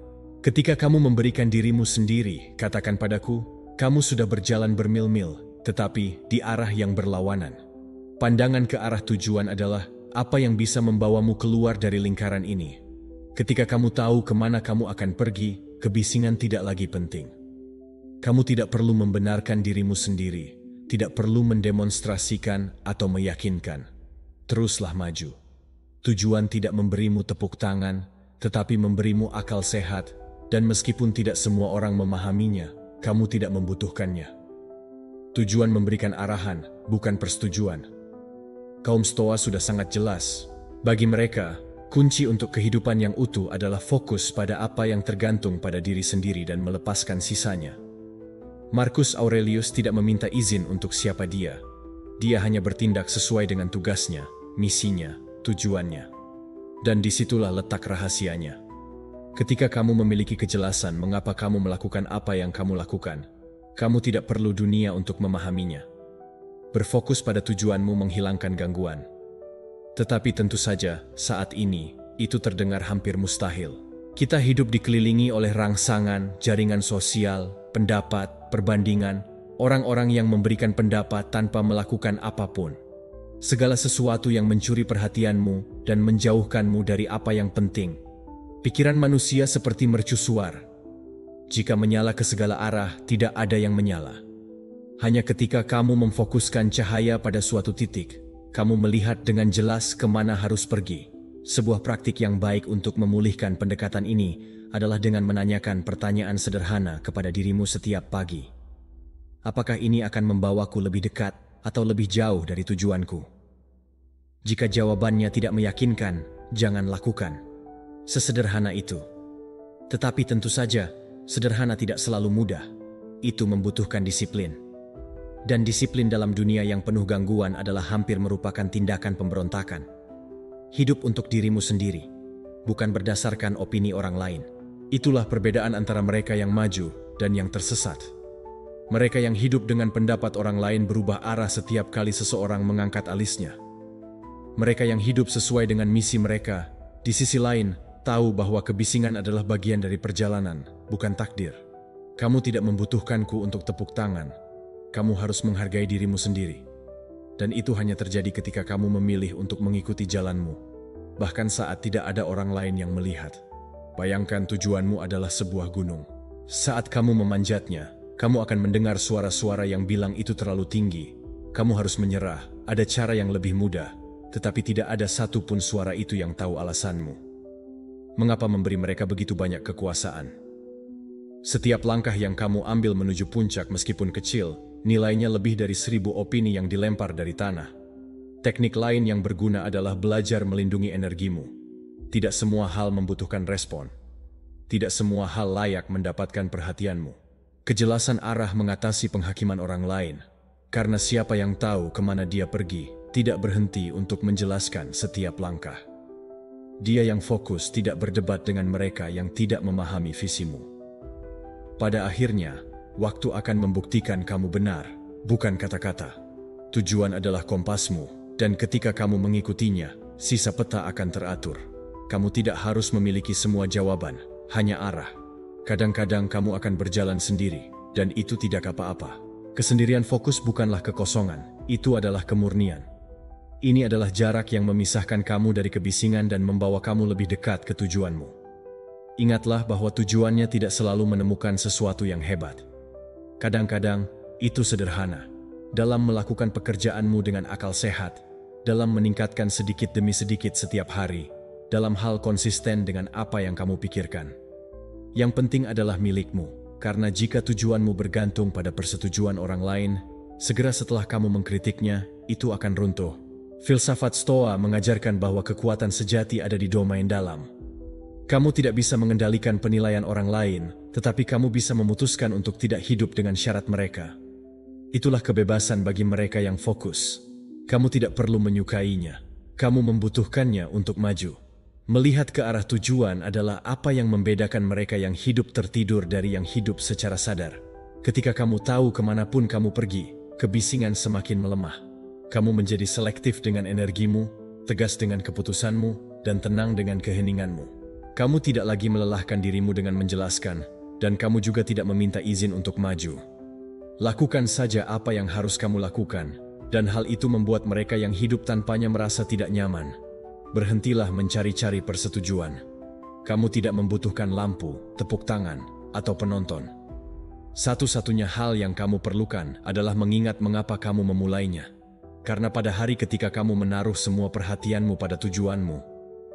Ketika kamu memberikan dirimu sendiri, katakan padaku, kamu sudah berjalan bermil-mil, tetapi di arah yang berlawanan. Pandangan ke arah tujuan adalah apa yang bisa membawamu keluar dari lingkaran ini. Ketika kamu tahu kemana kamu akan pergi, kebisingan tidak lagi penting. Kamu tidak perlu membenarkan dirimu sendiri, tidak perlu mendemonstrasikan atau meyakinkan. Teruslah maju. Tujuan tidak memberimu tepuk tangan, tetapi memberimu akal sehat, dan meskipun tidak semua orang memahaminya, kamu tidak membutuhkannya. Tujuan memberikan arahan, bukan persetujuan. Kaum Stoa sudah sangat jelas. Bagi mereka, kunci untuk kehidupan yang utuh adalah fokus pada apa yang tergantung pada diri sendiri dan melepaskan sisanya. Marcus Aurelius tidak meminta izin untuk siapa dia. Dia hanya bertindak sesuai dengan tugasnya, misinya, tujuannya. Dan disitulah letak rahasianya. Ketika kamu memiliki kejelasan mengapa kamu melakukan apa yang kamu lakukan, kamu tidak perlu dunia untuk memahaminya. Berfokus pada tujuanmu menghilangkan gangguan. Tetapi tentu saja, saat ini, itu terdengar hampir mustahil. Kita hidup dikelilingi oleh rangsangan, jaringan sosial, pendapat, perbandingan, orang-orang yang memberikan pendapat tanpa melakukan apapun. Segala sesuatu yang mencuri perhatianmu dan menjauhkanmu dari apa yang penting. Pikiran manusia seperti mercusuar. Jika menyala ke segala arah, tidak ada yang menyala. Hanya ketika kamu memfokuskan cahaya pada suatu titik, kamu melihat dengan jelas kemana harus pergi. Sebuah praktik yang baik untuk memulihkan pendekatan ini adalah dengan menanyakan pertanyaan sederhana kepada dirimu setiap pagi. Apakah ini akan membawaku lebih dekat atau lebih jauh dari tujuanku? Jika jawabannya tidak meyakinkan, jangan lakukan. Sesederhana itu. Tetapi tentu saja, sederhana tidak selalu mudah. Itu membutuhkan disiplin. Dan disiplin dalam dunia yang penuh gangguan adalah hampir merupakan tindakan pemberontakan. Hidup untuk dirimu sendiri, bukan berdasarkan opini orang lain. Itulah perbedaan antara mereka yang maju dan yang tersesat. Mereka yang hidup dengan pendapat orang lain berubah arah setiap kali seseorang mengangkat alisnya. Mereka yang hidup sesuai dengan misi mereka, di sisi lain, tahu bahwa kebisingan adalah bagian dari perjalanan, bukan takdir. Kamu tidak membutuhkanku untuk tepuk tangan. Kamu harus menghargai dirimu sendiri. Dan itu hanya terjadi ketika kamu memilih untuk mengikuti jalanmu, bahkan saat tidak ada orang lain yang melihat. Bayangkan tujuanmu adalah sebuah gunung. Saat kamu memanjatnya, kamu akan mendengar suara-suara yang bilang itu terlalu tinggi. Kamu harus menyerah, ada cara yang lebih mudah, tetapi tidak ada satupun suara itu yang tahu alasanmu. Mengapa memberi mereka begitu banyak kekuasaan? Setiap langkah yang kamu ambil menuju puncak meskipun kecil, nilainya lebih dari 1000 opini yang dilempar dari tanah. Teknik lain yang berguna adalah belajar melindungi energimu. Tidak semua hal membutuhkan respon. Tidak semua hal layak mendapatkan perhatianmu. Kejelasan arah mengatasi penghakiman orang lain, karena siapa yang tahu kemana dia pergi, tidak berhenti untuk menjelaskan setiap langkah. Dia yang fokus tidak berdebat dengan mereka yang tidak memahami visimu. Pada akhirnya, waktu akan membuktikan kamu benar, bukan kata-kata. Tujuan adalah kompasmu, dan ketika kamu mengikutinya, sisa peta akan teratur. Kamu tidak harus memiliki semua jawaban, hanya arah. Kadang-kadang kamu akan berjalan sendiri, dan itu tidak apa-apa. Kesendirian fokus bukanlah kekosongan, itu adalah kemurnian. Ini adalah jarak yang memisahkan kamu dari kebisingan dan membawa kamu lebih dekat ke tujuanmu. Ingatlah bahwa tujuannya tidak selalu menemukan sesuatu yang hebat. Kadang-kadang, itu sederhana. Dalam melakukan pekerjaanmu dengan akal sehat, dalam meningkatkan sedikit demi sedikit setiap hari, dalam hal konsisten dengan apa yang kamu pikirkan. Yang penting adalah milikmu, karena jika tujuanmu bergantung pada persetujuan orang lain, segera setelah kamu mengkritiknya, itu akan runtuh. Filsafat Stoa mengajarkan bahwa kekuatan sejati ada di domain dalam. Kamu tidak bisa mengendalikan penilaian orang lain, tetapi kamu bisa memutuskan untuk tidak hidup dengan syarat mereka. Itulah kebebasan bagi mereka yang fokus. Kamu tidak perlu menyukainya. Kamu membutuhkannya untuk maju. Melihat ke arah tujuan adalah apa yang membedakan mereka yang hidup tertidur dari yang hidup secara sadar. Ketika kamu tahu kemanapun kamu pergi, kebisingan semakin melemah. Kamu menjadi selektif dengan energimu, tegas dengan keputusanmu, dan tenang dengan keheninganmu. Kamu tidak lagi melelahkan dirimu dengan menjelaskan, dan kamu juga tidak meminta izin untuk maju. Lakukan saja apa yang harus kamu lakukan, dan hal itu membuat mereka yang hidup tanpanya merasa tidak nyaman. Berhentilah mencari-cari persetujuan. Kamu tidak membutuhkan lampu, tepuk tangan, atau penonton. Satu-satunya hal yang kamu perlukan adalah mengingat mengapa kamu memulainya. Karena pada hari ketika kamu menaruh semua perhatianmu pada tujuanmu,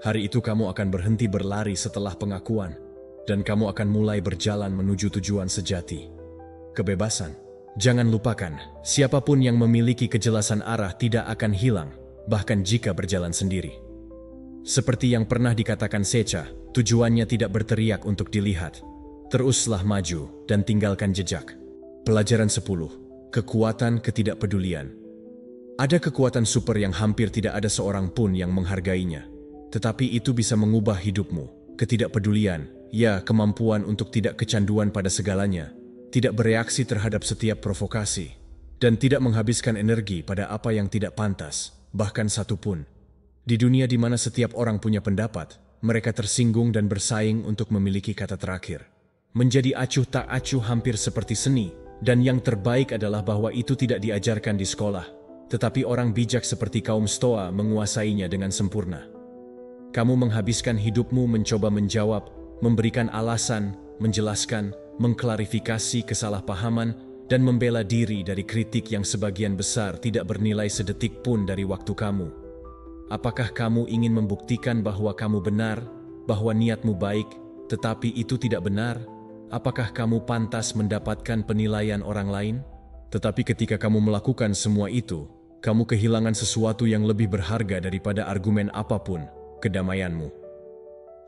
hari itu kamu akan berhenti berlari setelah pengakuan, dan kamu akan mulai berjalan menuju tujuan sejati. Kebebasan. Jangan lupakan, siapapun yang memiliki kejelasan arah tidak akan hilang, bahkan jika berjalan sendiri. Seperti yang pernah dikatakan Secha, tujuannya tidak berteriak untuk dilihat. Teruslah maju dan tinggalkan jejak. Pelajaran 10. Kekuatan ketidakpedulian. Ada kekuatan super yang hampir tidak ada seorang pun yang menghargainya. Tetapi itu bisa mengubah hidupmu. Ketidakpedulian, ya kemampuan untuk tidak kecanduan pada segalanya, tidak bereaksi terhadap setiap provokasi, dan tidak menghabiskan energi pada apa yang tidak pantas, bahkan satupun. Di dunia di mana setiap orang punya pendapat, mereka tersinggung dan bersaing untuk memiliki kata terakhir. Menjadi acuh tak acuh hampir seperti seni, dan yang terbaik adalah bahwa itu tidak diajarkan di sekolah, tetapi orang bijak seperti kaum Stoa menguasainya dengan sempurna. Kamu menghabiskan hidupmu mencoba menjawab, memberikan alasan, menjelaskan, mengklarifikasi kesalahpahaman, dan membela diri dari kritik yang sebagian besar tidak bernilai sedetik pun dari waktu kamu. Apakah kamu ingin membuktikan bahwa kamu benar, bahwa niatmu baik, tetapi itu tidak benar? Apakah kamu pantas mendapatkan penilaian orang lain? Tetapi ketika kamu melakukan semua itu, kamu kehilangan sesuatu yang lebih berharga daripada argumen apapun, kedamaianmu.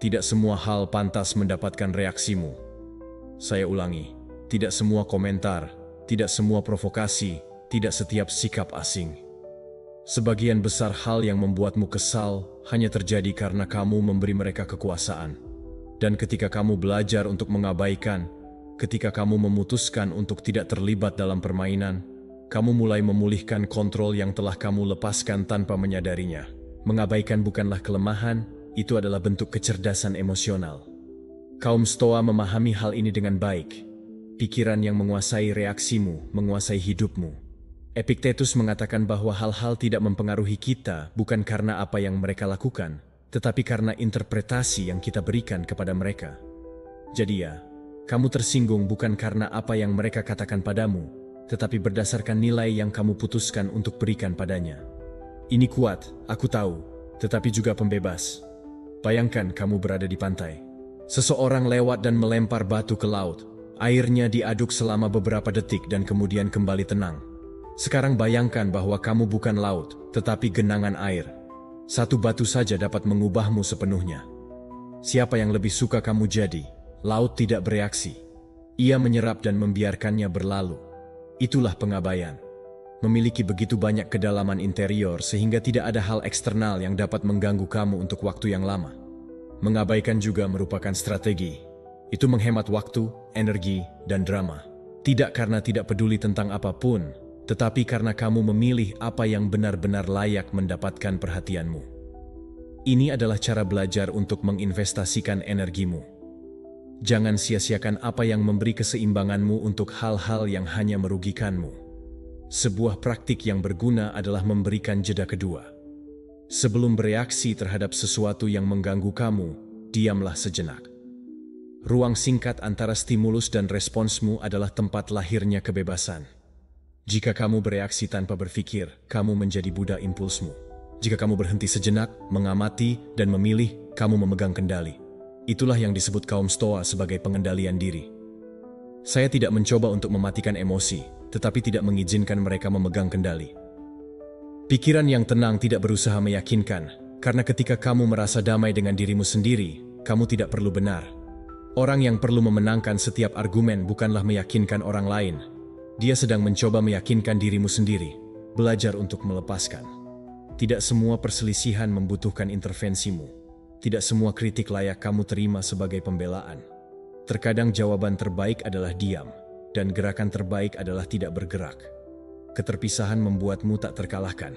Tidak semua hal pantas mendapatkan reaksimu. Saya ulangi, tidak semua komentar, tidak semua provokasi, tidak setiap sikap asing. Sebagian besar hal yang membuatmu kesal hanya terjadi karena kamu memberi mereka kekuasaan. Dan ketika kamu belajar untuk mengabaikan, ketika kamu memutuskan untuk tidak terlibat dalam permainan, kamu mulai memulihkan kontrol yang telah kamu lepaskan tanpa menyadarinya. Mengabaikan bukanlah kelemahan, itu adalah bentuk kecerdasan emosional. Kaum Stoa memahami hal ini dengan baik. Pikiran yang menguasai reaksimu, menguasai hidupmu. Epictetus mengatakan bahwa hal-hal tidak mempengaruhi kita bukan karena apa yang mereka lakukan, tetapi karena interpretasi yang kita berikan kepada mereka. Jadi ya, kamu tersinggung bukan karena apa yang mereka katakan padamu, tetapi berdasarkan nilai yang kamu putuskan untuk berikan padanya. Ini kuat, aku tahu, tetapi juga pembebas. Bayangkan kamu berada di pantai. Seseorang lewat dan melempar batu ke laut. Airnya diaduk selama beberapa detik dan kemudian kembali tenang. Sekarang bayangkan bahwa kamu bukan laut, tetapi genangan air. Satu batu saja dapat mengubahmu sepenuhnya. Siapa yang lebih suka kamu jadi? Laut tidak bereaksi. Ia menyerap dan membiarkannya berlalu. Itulah pengabaian. Memiliki begitu banyak kedalaman interior sehingga tidak ada hal eksternal yang dapat mengganggu kamu untuk waktu yang lama. Mengabaikan juga merupakan strategi. Itu menghemat waktu, energi, dan drama. Tidak karena tidak peduli tentang apapun, tetapi karena kamu memilih apa yang benar-benar layak mendapatkan perhatianmu. Ini adalah cara belajar untuk menginvestasikan energimu. Jangan sia-siakan apa yang memberi keseimbanganmu untuk hal-hal yang hanya merugikanmu. Sebuah praktik yang berguna adalah memberikan jeda kedua. Sebelum bereaksi terhadap sesuatu yang mengganggu kamu, diamlah sejenak. Ruang singkat antara stimulus dan responsmu adalah tempat lahirnya kebebasan. Jika kamu bereaksi tanpa berpikir, kamu menjadi budak impulsmu. Jika kamu berhenti sejenak, mengamati, dan memilih, kamu memegang kendali. Itulah yang disebut kaum Stoa sebagai pengendalian diri. Saya tidak mencoba untuk mematikan emosi, tetapi tidak mengizinkan mereka memegang kendali. Pikiran yang tenang tidak berusaha meyakinkan, karena ketika kamu merasa damai dengan dirimu sendiri, kamu tidak perlu benar. Orang yang perlu memenangkan setiap argumen bukanlah meyakinkan orang lain. Dia sedang mencoba meyakinkan dirimu sendiri, belajar untuk melepaskan. Tidak semua perselisihan membutuhkan intervensimu. Tidak semua kritik layak kamu terima sebagai pembelaan. Terkadang jawaban terbaik adalah diam, dan gerakan terbaik adalah tidak bergerak. Keterpisahan membuatmu tak terkalahkan.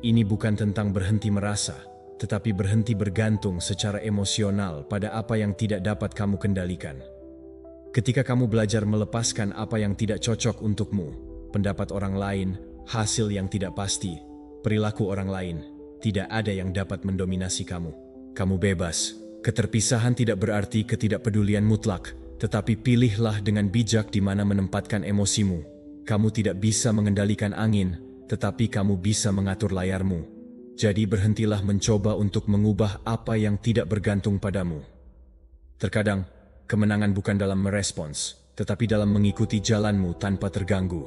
Ini bukan tentang berhenti merasa, tetapi berhenti bergantung secara emosional pada apa yang tidak dapat kamu kendalikan. Ketika kamu belajar melepaskan apa yang tidak cocok untukmu, pendapat orang lain, hasil yang tidak pasti, perilaku orang lain, tidak ada yang dapat mendominasi kamu. Kamu bebas. Keterpisahan tidak berarti ketidakpedulian mutlak, tetapi pilihlah dengan bijak di mana menempatkan emosimu. Kamu tidak bisa mengendalikan angin, tetapi kamu bisa mengatur layarmu. Jadi berhentilah mencoba untuk mengubah apa yang tidak bergantung padamu. Terkadang, kemenangan bukan dalam merespons, tetapi dalam mengikuti jalanmu tanpa terganggu.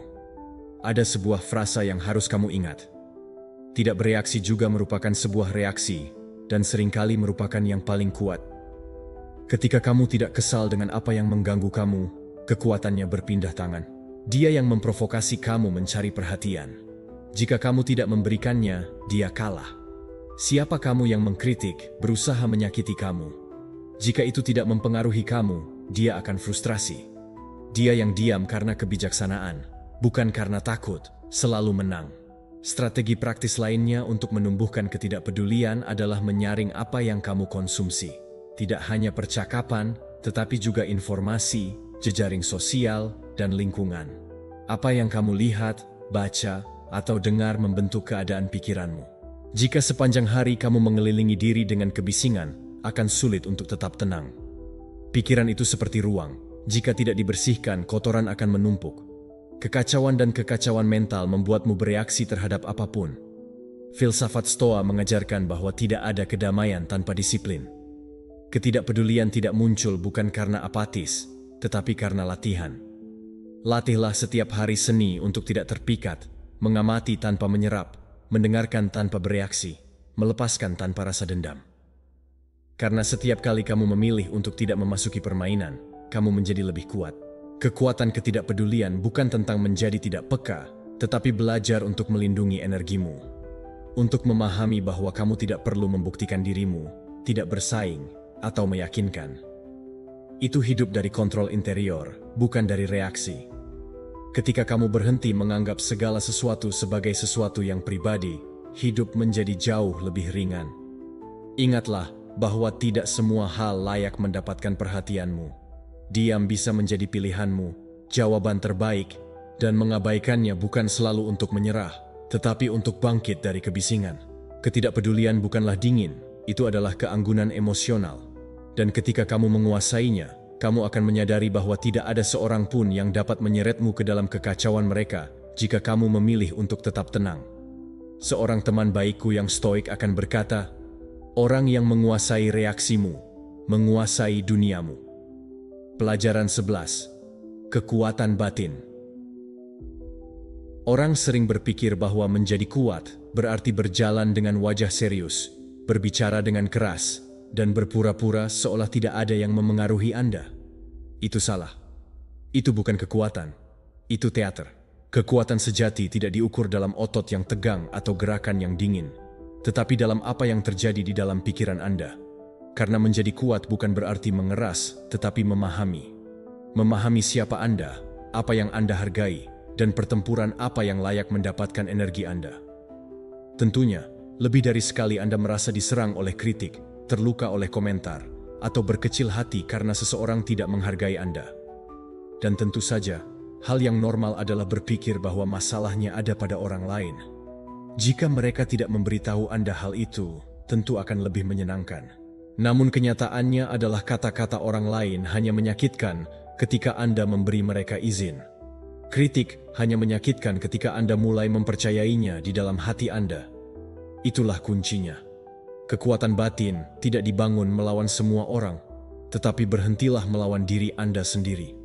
Ada sebuah frasa yang harus kamu ingat. Tidak bereaksi juga merupakan sebuah reaksi, dan seringkali merupakan yang paling kuat. Ketika kamu tidak kesal dengan apa yang mengganggu kamu, kekuatannya berpindah tangan. Dia yang memprovokasi kamu mencari perhatian. Jika kamu tidak memberikannya, dia kalah. Siapa kamu yang mengkritik, berusaha menyakiti kamu? Jika itu tidak mempengaruhi kamu, dia akan frustrasi. Dia yang diam karena kebijaksanaan, bukan karena takut, selalu menang. Strategi praktis lainnya untuk menumbuhkan ketidakpedulian adalah menyaring apa yang kamu konsumsi. Tidak hanya percakapan, tetapi juga informasi, jejaring sosial, dan lingkungan. Apa yang kamu lihat, baca, atau dengar membentuk keadaan pikiranmu. Jika sepanjang hari kamu mengelilingi diri dengan kebisingan, akan sulit untuk tetap tenang. Pikiran itu seperti ruang. Jika tidak dibersihkan, kotoran akan menumpuk. Kekacauan dan kekacauan mental membuatmu bereaksi terhadap apapun. Filsafat Stoa mengajarkan bahwa tidak ada kedamaian tanpa disiplin. Ketidakpedulian tidak muncul bukan karena apatis, tetapi karena latihan. Latihlah setiap hari seni untuk tidak terpikat, mengamati tanpa menyerap, mendengarkan tanpa bereaksi, melepaskan tanpa rasa dendam. Karena setiap kali kamu memilih untuk tidak memasuki permainan, kamu menjadi lebih kuat. Kekuatan ketidakpedulian bukan tentang menjadi tidak peka, tetapi belajar untuk melindungi energimu. Untuk memahami bahwa kamu tidak perlu membuktikan dirimu, tidak bersaing, atau meyakinkan. Itu hidup dari kontrol interior, bukan dari reaksi. Ketika kamu berhenti menganggap segala sesuatu sebagai sesuatu yang pribadi, hidup menjadi jauh lebih ringan. Ingatlah bahwa tidak semua hal layak mendapatkan perhatianmu. Diam bisa menjadi pilihanmu, jawaban terbaik, dan mengabaikannya bukan selalu untuk menyerah, tetapi untuk bangkit dari kebisingan. Ketidakpedulian bukanlah dingin, itu adalah keanggunan emosional. Dan ketika kamu menguasainya, kamu akan menyadari bahwa tidak ada seorang pun yang dapat menyeretmu ke dalam kekacauan mereka jika kamu memilih untuk tetap tenang. Seorang teman baikku yang stoik akan berkata, orang yang menguasai reaksimu, menguasai duniamu. Pelajaran 11. Kekuatan batin. Orang sering berpikir bahwa menjadi kuat berarti berjalan dengan wajah serius, berbicara dengan keras, dan berpura-pura seolah tidak ada yang memengaruhi Anda. Itu salah. Itu bukan kekuatan. Itu teater. Kekuatan sejati tidak diukur dalam otot yang tegang atau gerakan yang dingin, tetapi dalam apa yang terjadi di dalam pikiran Anda. Karena menjadi kuat bukan berarti mengeras, tetapi memahami. Memahami siapa Anda, apa yang Anda hargai, dan pertempuran apa yang layak mendapatkan energi Anda. Tentunya, lebih dari sekali Anda merasa diserang oleh kritik, terluka oleh komentar, atau berkecil hati karena seseorang tidak menghargai Anda. Dan tentu saja, hal yang normal adalah berpikir bahwa masalahnya ada pada orang lain. Jika mereka tidak memberitahu Anda hal itu, tentu akan lebih menyenangkan. Namun kenyataannya adalah kata-kata orang lain hanya menyakitkan ketika Anda memberi mereka izin. Kritik hanya menyakitkan ketika Anda mulai mempercayainya di dalam hati Anda. Itulah kuncinya. Kekuatan batin tidak dibangun melawan semua orang, tetapi berhentilah melawan diri Anda sendiri.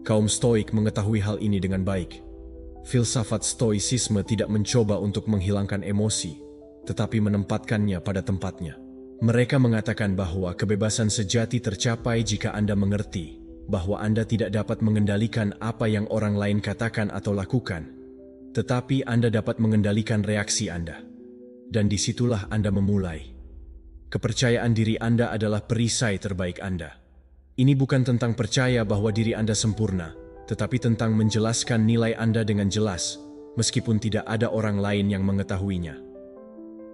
Kaum Stoik mengetahui hal ini dengan baik. Filsafat Stoicisme tidak mencoba untuk menghilangkan emosi, tetapi menempatkannya pada tempatnya. Mereka mengatakan bahwa kebebasan sejati tercapai jika Anda mengerti bahwa Anda tidak dapat mengendalikan apa yang orang lain katakan atau lakukan, tetapi Anda dapat mengendalikan reaksi Anda. Dan disitulah Anda memulai. Kepercayaan diri Anda adalah perisai terbaik Anda. Ini bukan tentang percaya bahwa diri Anda sempurna, tetapi tentang menjelaskan nilai Anda dengan jelas, meskipun tidak ada orang lain yang mengetahuinya.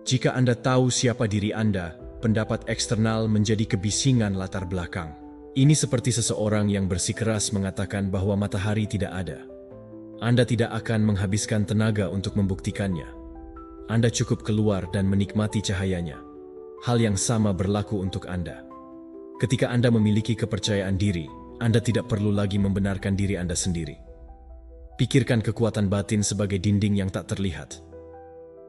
Jika Anda tahu siapa diri Anda, pendapat eksternal menjadi kebisingan latar belakang. Ini seperti seseorang yang bersikeras mengatakan bahwa matahari tidak ada. Anda tidak akan menghabiskan tenaga untuk membuktikannya. Anda cukup keluar dan menikmati cahayanya. Hal yang sama berlaku untuk Anda. Ketika Anda memiliki kepercayaan diri, Anda tidak perlu lagi membenarkan diri Anda sendiri. Pikirkan kekuatan batin sebagai dinding yang tak terlihat.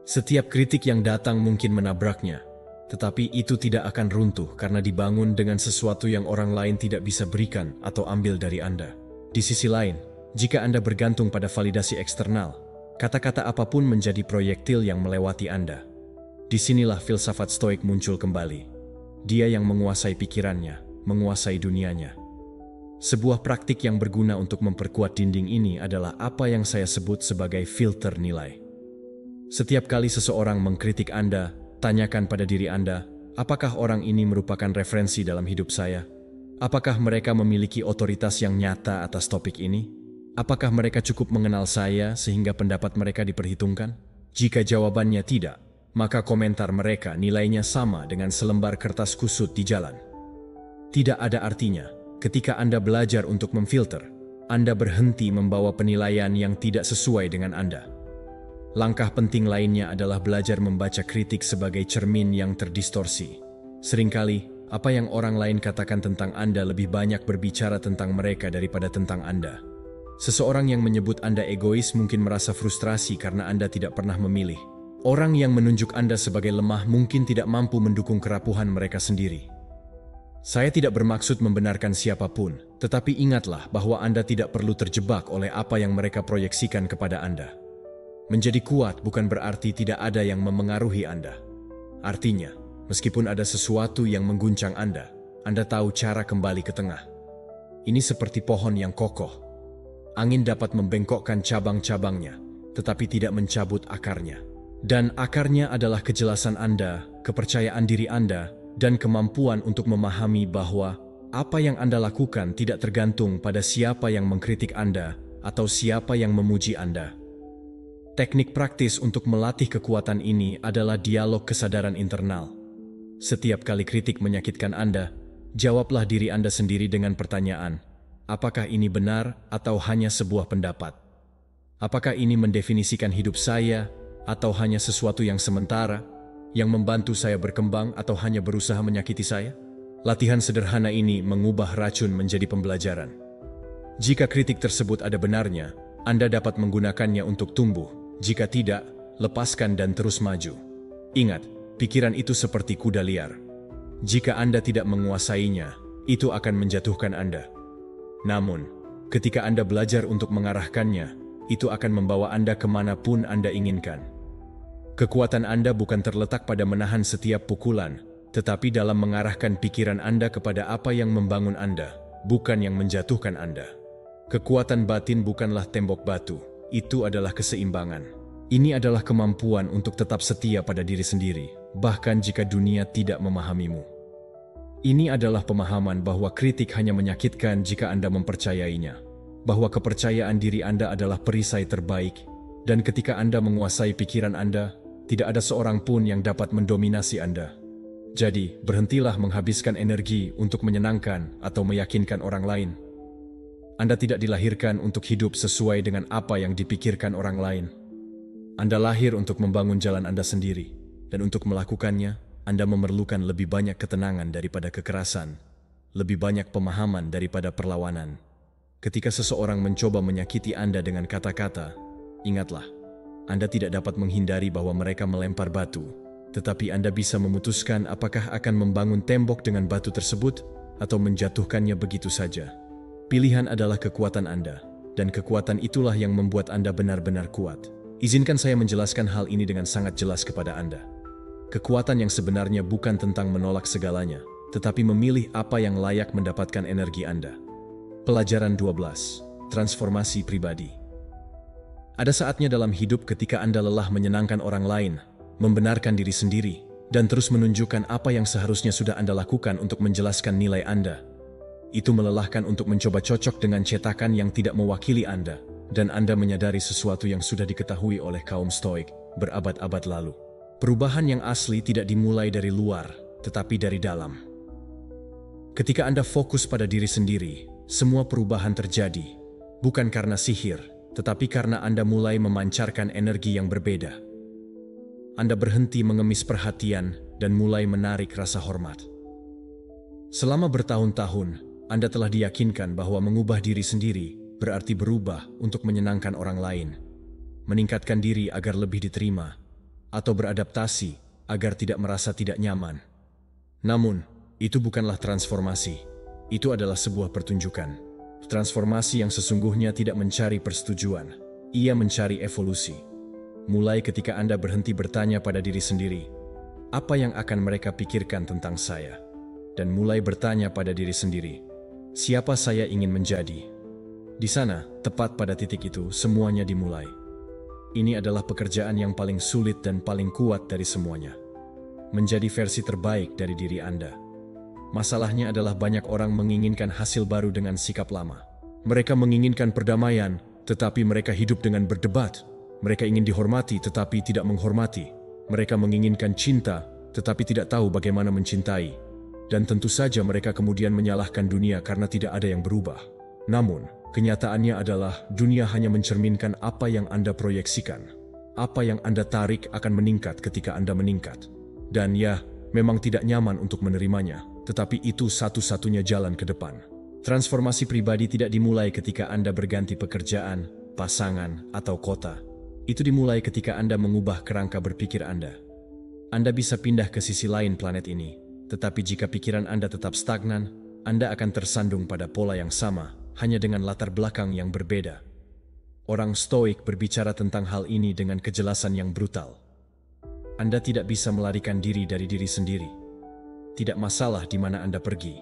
Setiap kritik yang datang mungkin menabraknya, tetapi itu tidak akan runtuh karena dibangun dengan sesuatu yang orang lain tidak bisa berikan atau ambil dari Anda. Di sisi lain, jika Anda bergantung pada validasi eksternal, kata-kata apapun menjadi proyektil yang melewati Anda. Disinilah filsafat Stoik muncul kembali. Dia yang menguasai pikirannya, menguasai dunianya. Sebuah praktik yang berguna untuk memperkuat dinding ini adalah apa yang saya sebut sebagai filter nilai. Setiap kali seseorang mengkritik Anda, tanyakan pada diri Anda, apakah orang ini merupakan referensi dalam hidup saya? Apakah mereka memiliki otoritas yang nyata atas topik ini? Apakah mereka cukup mengenal saya sehingga pendapat mereka diperhitungkan? Jika jawabannya tidak, maka komentar mereka nilainya sama dengan selembar kertas kusut di jalan. Tidak ada artinya, ketika Anda belajar untuk memfilter, Anda berhenti membawa penilaian yang tidak sesuai dengan Anda. Langkah penting lainnya adalah belajar membaca kritik sebagai cermin yang terdistorsi. Seringkali, apa yang orang lain katakan tentang Anda lebih banyak berbicara tentang mereka daripada tentang Anda. Seseorang yang menyebut Anda egois mungkin merasa frustrasi karena Anda tidak pernah memilih. Orang yang menunjuk Anda sebagai lemah mungkin tidak mampu mendukung kerapuhan mereka sendiri. Saya tidak bermaksud membenarkan siapapun, tetapi ingatlah bahwa Anda tidak perlu terjebak oleh apa yang mereka proyeksikan kepada Anda. Menjadi kuat bukan berarti tidak ada yang memengaruhi Anda. Artinya, meskipun ada sesuatu yang mengguncang Anda tahu cara kembali ke tengah. Ini seperti pohon yang kokoh. Angin dapat membengkokkan cabang-cabangnya, tetapi tidak mencabut akarnya. Dan akarnya adalah kejelasan Anda, kepercayaan diri Anda, dan kemampuan untuk memahami bahwa apa yang Anda lakukan tidak tergantung pada siapa yang mengkritik Anda atau siapa yang memuji Anda. Teknik praktis untuk melatih kekuatan ini adalah dialog kesadaran internal. Setiap kali kritik menyakitkan Anda, jawablah diri Anda sendiri dengan pertanyaan, apakah ini benar atau hanya sebuah pendapat? Apakah ini mendefinisikan hidup saya atau hanya sesuatu yang sementara, yang membantu saya berkembang atau hanya berusaha menyakiti saya? Latihan sederhana ini mengubah racun menjadi pembelajaran. Jika kritik tersebut ada benarnya, Anda dapat menggunakannya untuk tumbuh. Jika tidak, lepaskan dan terus maju. Ingat, pikiran itu seperti kuda liar. Jika Anda tidak menguasainya, itu akan menjatuhkan Anda. Namun, ketika Anda belajar untuk mengarahkannya, itu akan membawa Anda kemanapun Anda inginkan. Kekuatan Anda bukan terletak pada menahan setiap pukulan, tetapi dalam mengarahkan pikiran Anda kepada apa yang membangun Anda, bukan yang menjatuhkan Anda. Kekuatan batin bukanlah tembok batu, itu adalah keseimbangan. Ini adalah kemampuan untuk tetap setia pada diri sendiri, bahkan jika dunia tidak memahamimu. Ini adalah pemahaman bahwa kritik hanya menyakitkan jika Anda mempercayainya, bahwa kepercayaan diri Anda adalah perisai terbaik, dan ketika Anda menguasai pikiran Anda, tidak ada seorang pun yang dapat mendominasi Anda. Jadi, berhentilah menghabiskan energi untuk menyenangkan atau meyakinkan orang lain. Anda tidak dilahirkan untuk hidup sesuai dengan apa yang dipikirkan orang lain. Anda lahir untuk membangun jalan Anda sendiri, dan untuk melakukannya, Anda memerlukan lebih banyak ketenangan daripada kekerasan, lebih banyak pemahaman daripada perlawanan. Ketika seseorang mencoba menyakiti Anda dengan kata-kata, ingatlah, Anda tidak dapat menghindari bahwa mereka melempar batu, tetapi Anda bisa memutuskan apakah akan membangun tembok dengan batu tersebut atau menjatuhkannya begitu saja. Pilihan adalah kekuatan Anda, dan kekuatan itulah yang membuat Anda benar-benar kuat. Izinkan saya menjelaskan hal ini dengan sangat jelas kepada Anda. Kekuatan yang sebenarnya bukan tentang menolak segalanya, tetapi memilih apa yang layak mendapatkan energi Anda. Pelajaran 12. Transformasi pribadi. Ada saatnya dalam hidup ketika Anda lelah menyenangkan orang lain, membenarkan diri sendiri, dan terus menunjukkan apa yang seharusnya sudah Anda lakukan untuk menjelaskan nilai Anda. Itu melelahkan untuk mencoba cocok dengan cetakan yang tidak mewakili Anda, dan Anda menyadari sesuatu yang sudah diketahui oleh kaum Stoik berabad-abad lalu. Perubahan yang asli tidak dimulai dari luar, tetapi dari dalam. Ketika Anda fokus pada diri sendiri, semua perubahan terjadi, bukan karena sihir, tetapi karena Anda mulai memancarkan energi yang berbeda. Anda berhenti mengemis perhatian dan mulai menarik rasa hormat. Selama bertahun-tahun, Anda telah diyakinkan bahwa mengubah diri sendiri berarti berubah untuk menyenangkan orang lain, meningkatkan diri agar lebih diterima, atau beradaptasi agar tidak merasa tidak nyaman. Namun, itu bukanlah transformasi, itu adalah sebuah pertunjukan. Transformasi yang sesungguhnya tidak mencari persetujuan, ia mencari evolusi. Mulai ketika Anda berhenti bertanya pada diri sendiri, apa yang akan mereka pikirkan tentang saya? Dan mulai bertanya pada diri sendiri, siapa saya ingin menjadi? Di sana, tepat pada titik itu, semuanya dimulai. Ini adalah pekerjaan yang paling sulit dan paling kuat dari semuanya. Menjadi versi terbaik dari diri Anda. Masalahnya adalah banyak orang menginginkan hasil baru dengan sikap lama. Mereka menginginkan perdamaian, tetapi mereka hidup dengan berdebat. Mereka ingin dihormati, tetapi tidak menghormati. Mereka menginginkan cinta, tetapi tidak tahu bagaimana mencintai. Dan tentu saja mereka kemudian menyalahkan dunia karena tidak ada yang berubah. Namun, kenyataannya adalah dunia hanya mencerminkan apa yang Anda proyeksikan. Apa yang Anda tarik akan meningkat ketika Anda meningkat. Dan ya, memang tidak nyaman untuk menerimanya. Tetapi itu satu-satunya jalan ke depan. Transformasi pribadi tidak dimulai ketika Anda berganti pekerjaan, pasangan, atau kota. Itu dimulai ketika Anda mengubah kerangka berpikir Anda. Anda bisa pindah ke sisi lain planet ini, Tetapi jika pikiran Anda tetap stagnan, Anda akan tersandung pada pola yang sama, hanya dengan latar belakang yang berbeda. Orang Stoik berbicara tentang hal ini dengan kejelasan yang brutal. Anda tidak bisa melarikan diri dari diri sendiri. Tidak masalah di mana Anda pergi.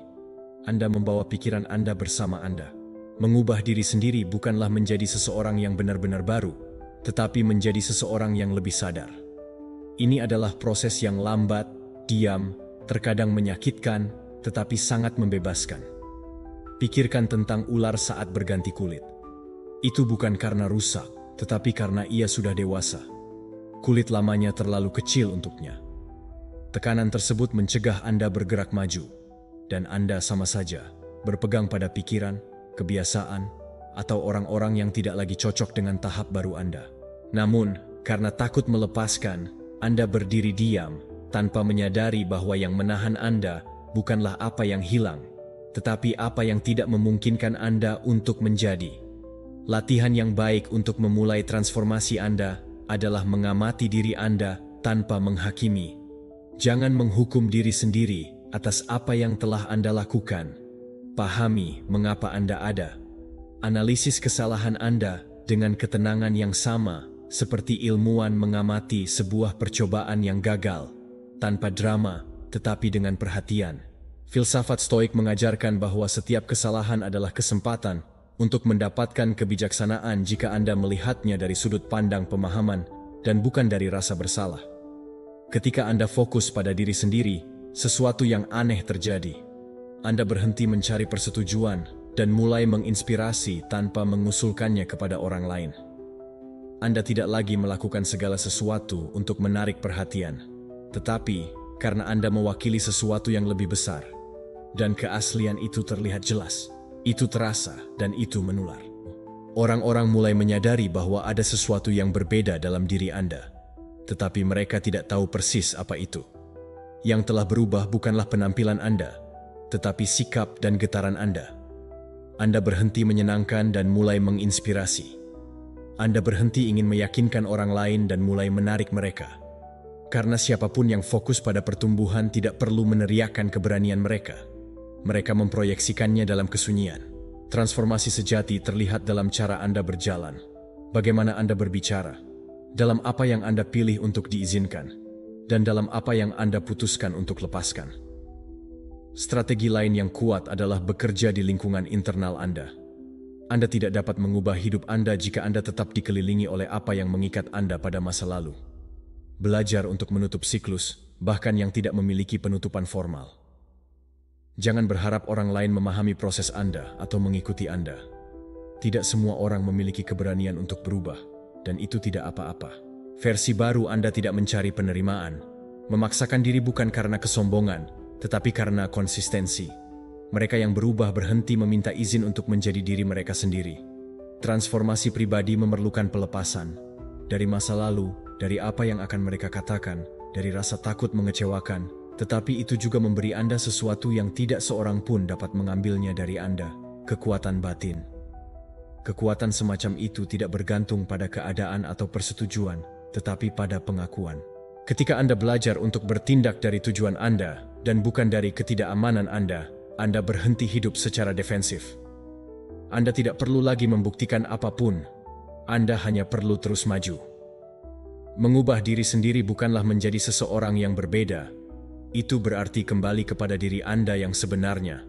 Anda membawa pikiran Anda bersama Anda. Mengubah diri sendiri bukanlah menjadi seseorang yang benar-benar baru, tetapi menjadi seseorang yang lebih sadar. Ini adalah proses yang lambat, diam, terkadang menyakitkan, tetapi sangat membebaskan. Pikirkan tentang ular saat berganti kulit. Itu bukan karena rusak, tetapi karena ia sudah dewasa. Kulit lamanya terlalu kecil untuknya. Tekanan tersebut mencegah Anda bergerak maju, dan Anda sama saja berpegang pada pikiran, kebiasaan, atau orang-orang yang tidak lagi cocok dengan tahap baru Anda. Namun, karena takut melepaskan, Anda berdiri diam, tanpa menyadari bahwa yang menahan Anda bukanlah apa yang hilang, tetapi apa yang tidak memungkinkan Anda untuk menjadi. Latihan yang baik untuk memulai transformasi Anda adalah mengamati diri Anda tanpa menghakimi. Jangan menghukum diri sendiri atas apa yang telah Anda lakukan. Pahami mengapa Anda ada. Analisis kesalahan Anda dengan ketenangan yang sama seperti ilmuwan mengamati sebuah percobaan yang gagal, tanpa drama, tetapi dengan perhatian. Filsafat Stoik mengajarkan bahwa setiap kesalahan adalah kesempatan untuk mendapatkan kebijaksanaan jika Anda melihatnya dari sudut pandang pemahaman dan bukan dari rasa bersalah. Ketika Anda fokus pada diri sendiri, sesuatu yang aneh terjadi. Anda berhenti mencari persetujuan dan mulai menginspirasi tanpa mengusulkannya kepada orang lain. Anda tidak lagi melakukan segala sesuatu untuk menarik perhatian, tetapi karena Anda mewakili sesuatu yang lebih besar, dan keaslian itu terlihat jelas, itu terasa, dan itu menular. Orang-orang mulai menyadari bahwa ada sesuatu yang berbeda dalam diri Anda, tetapi mereka tidak tahu persis apa itu. Yang telah berubah bukanlah penampilan Anda, tetapi sikap dan getaran Anda. Anda berhenti menyenangkan dan mulai menginspirasi. Anda berhenti ingin meyakinkan orang lain dan mulai menarik mereka. Karena siapapun yang fokus pada pertumbuhan tidak perlu meneriakkan keberanian mereka. Mereka memproyeksikannya dalam kesunyian. Transformasi sejati terlihat dalam cara Anda berjalan, bagaimana Anda berbicara, dalam apa yang Anda pilih untuk diizinkan, dan dalam apa yang Anda putuskan untuk lepaskan. Strategi lain yang kuat adalah bekerja di lingkungan internal Anda. Anda tidak dapat mengubah hidup Anda jika Anda tetap dikelilingi oleh apa yang mengikat Anda pada masa lalu. Belajar untuk menutup siklus, bahkan yang tidak memiliki penutupan formal. Jangan berharap orang lain memahami proses Anda atau mengikuti Anda. Tidak semua orang memiliki keberanian untuk berubah, dan itu tidak apa-apa. Versi baru Anda tidak mencari penerimaan, memaksakan diri bukan karena kesombongan, tetapi karena konsistensi. Mereka yang berubah berhenti meminta izin untuk menjadi diri mereka sendiri. Transformasi pribadi memerlukan pelepasan dari masa lalu, dari apa yang akan mereka katakan, dari rasa takut mengecewakan, tetapi itu juga memberi Anda sesuatu yang tidak seorang pun dapat mengambilnya dari Anda, kekuatan batin. Kekuatan semacam itu tidak bergantung pada keadaan atau persetujuan, tetapi pada pengakuan. Ketika Anda belajar untuk bertindak dari tujuan Anda dan bukan dari ketidakamanan Anda berhenti hidup secara defensif. Anda tidak perlu lagi membuktikan apapun. Anda hanya perlu terus maju. Mengubah diri sendiri bukanlah menjadi seseorang yang berbeda. Itu berarti kembali kepada diri Anda yang sebenarnya,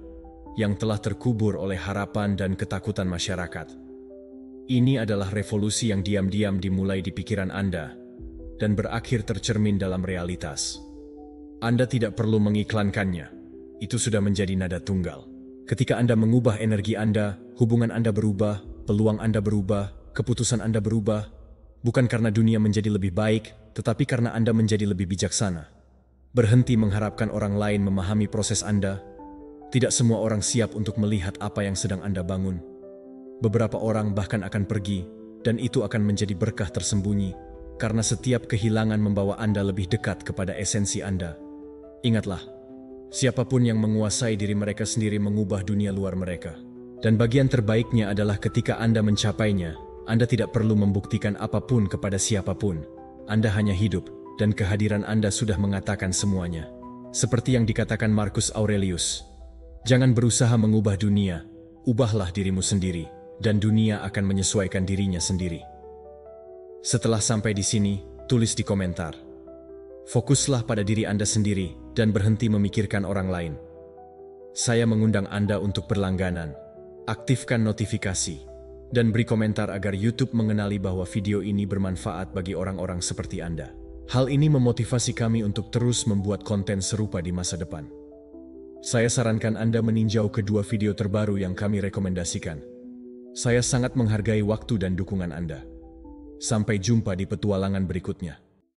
yang telah terkubur oleh harapan dan ketakutan masyarakat. Ini adalah revolusi yang diam-diam dimulai di pikiran Anda dan berakhir tercermin dalam realitas. Anda tidak perlu mengiklankannya. Itu sudah menjadi nada tunggal. Ketika Anda mengubah energi Anda, hubungan Anda berubah, peluang Anda berubah, keputusan Anda berubah, bukan karena dunia menjadi lebih baik, tetapi karena Anda menjadi lebih bijaksana. Berhenti mengharapkan orang lain memahami proses Anda. Tidak semua orang siap untuk melihat apa yang sedang Anda bangun. Beberapa orang bahkan akan pergi, dan itu akan menjadi berkah tersembunyi, karena setiap kehilangan membawa Anda lebih dekat kepada esensi Anda. Ingatlah, siapapun yang menguasai diri mereka sendiri mengubah dunia luar mereka. Dan bagian terbaiknya adalah ketika Anda mencapainya, Anda tidak perlu membuktikan apapun kepada siapapun. Anda hanya hidup, dan kehadiran Anda sudah mengatakan semuanya. Seperti yang dikatakan Marcus Aurelius, jangan berusaha mengubah dunia, ubahlah dirimu sendiri, dan dunia akan menyesuaikan dirinya sendiri. Setelah sampai di sini, tulis di komentar. Fokuslah pada diri Anda sendiri dan berhenti memikirkan orang lain. Saya mengundang Anda untuk berlangganan, aktifkan notifikasi, dan beri komentar agar YouTube mengenali bahwa video ini bermanfaat bagi orang-orang seperti Anda. Hal ini memotivasi kami untuk terus membuat konten serupa di masa depan. Saya sarankan Anda meninjau kedua video terbaru yang kami rekomendasikan. Saya sangat menghargai waktu dan dukungan Anda. Sampai jumpa di petualangan berikutnya.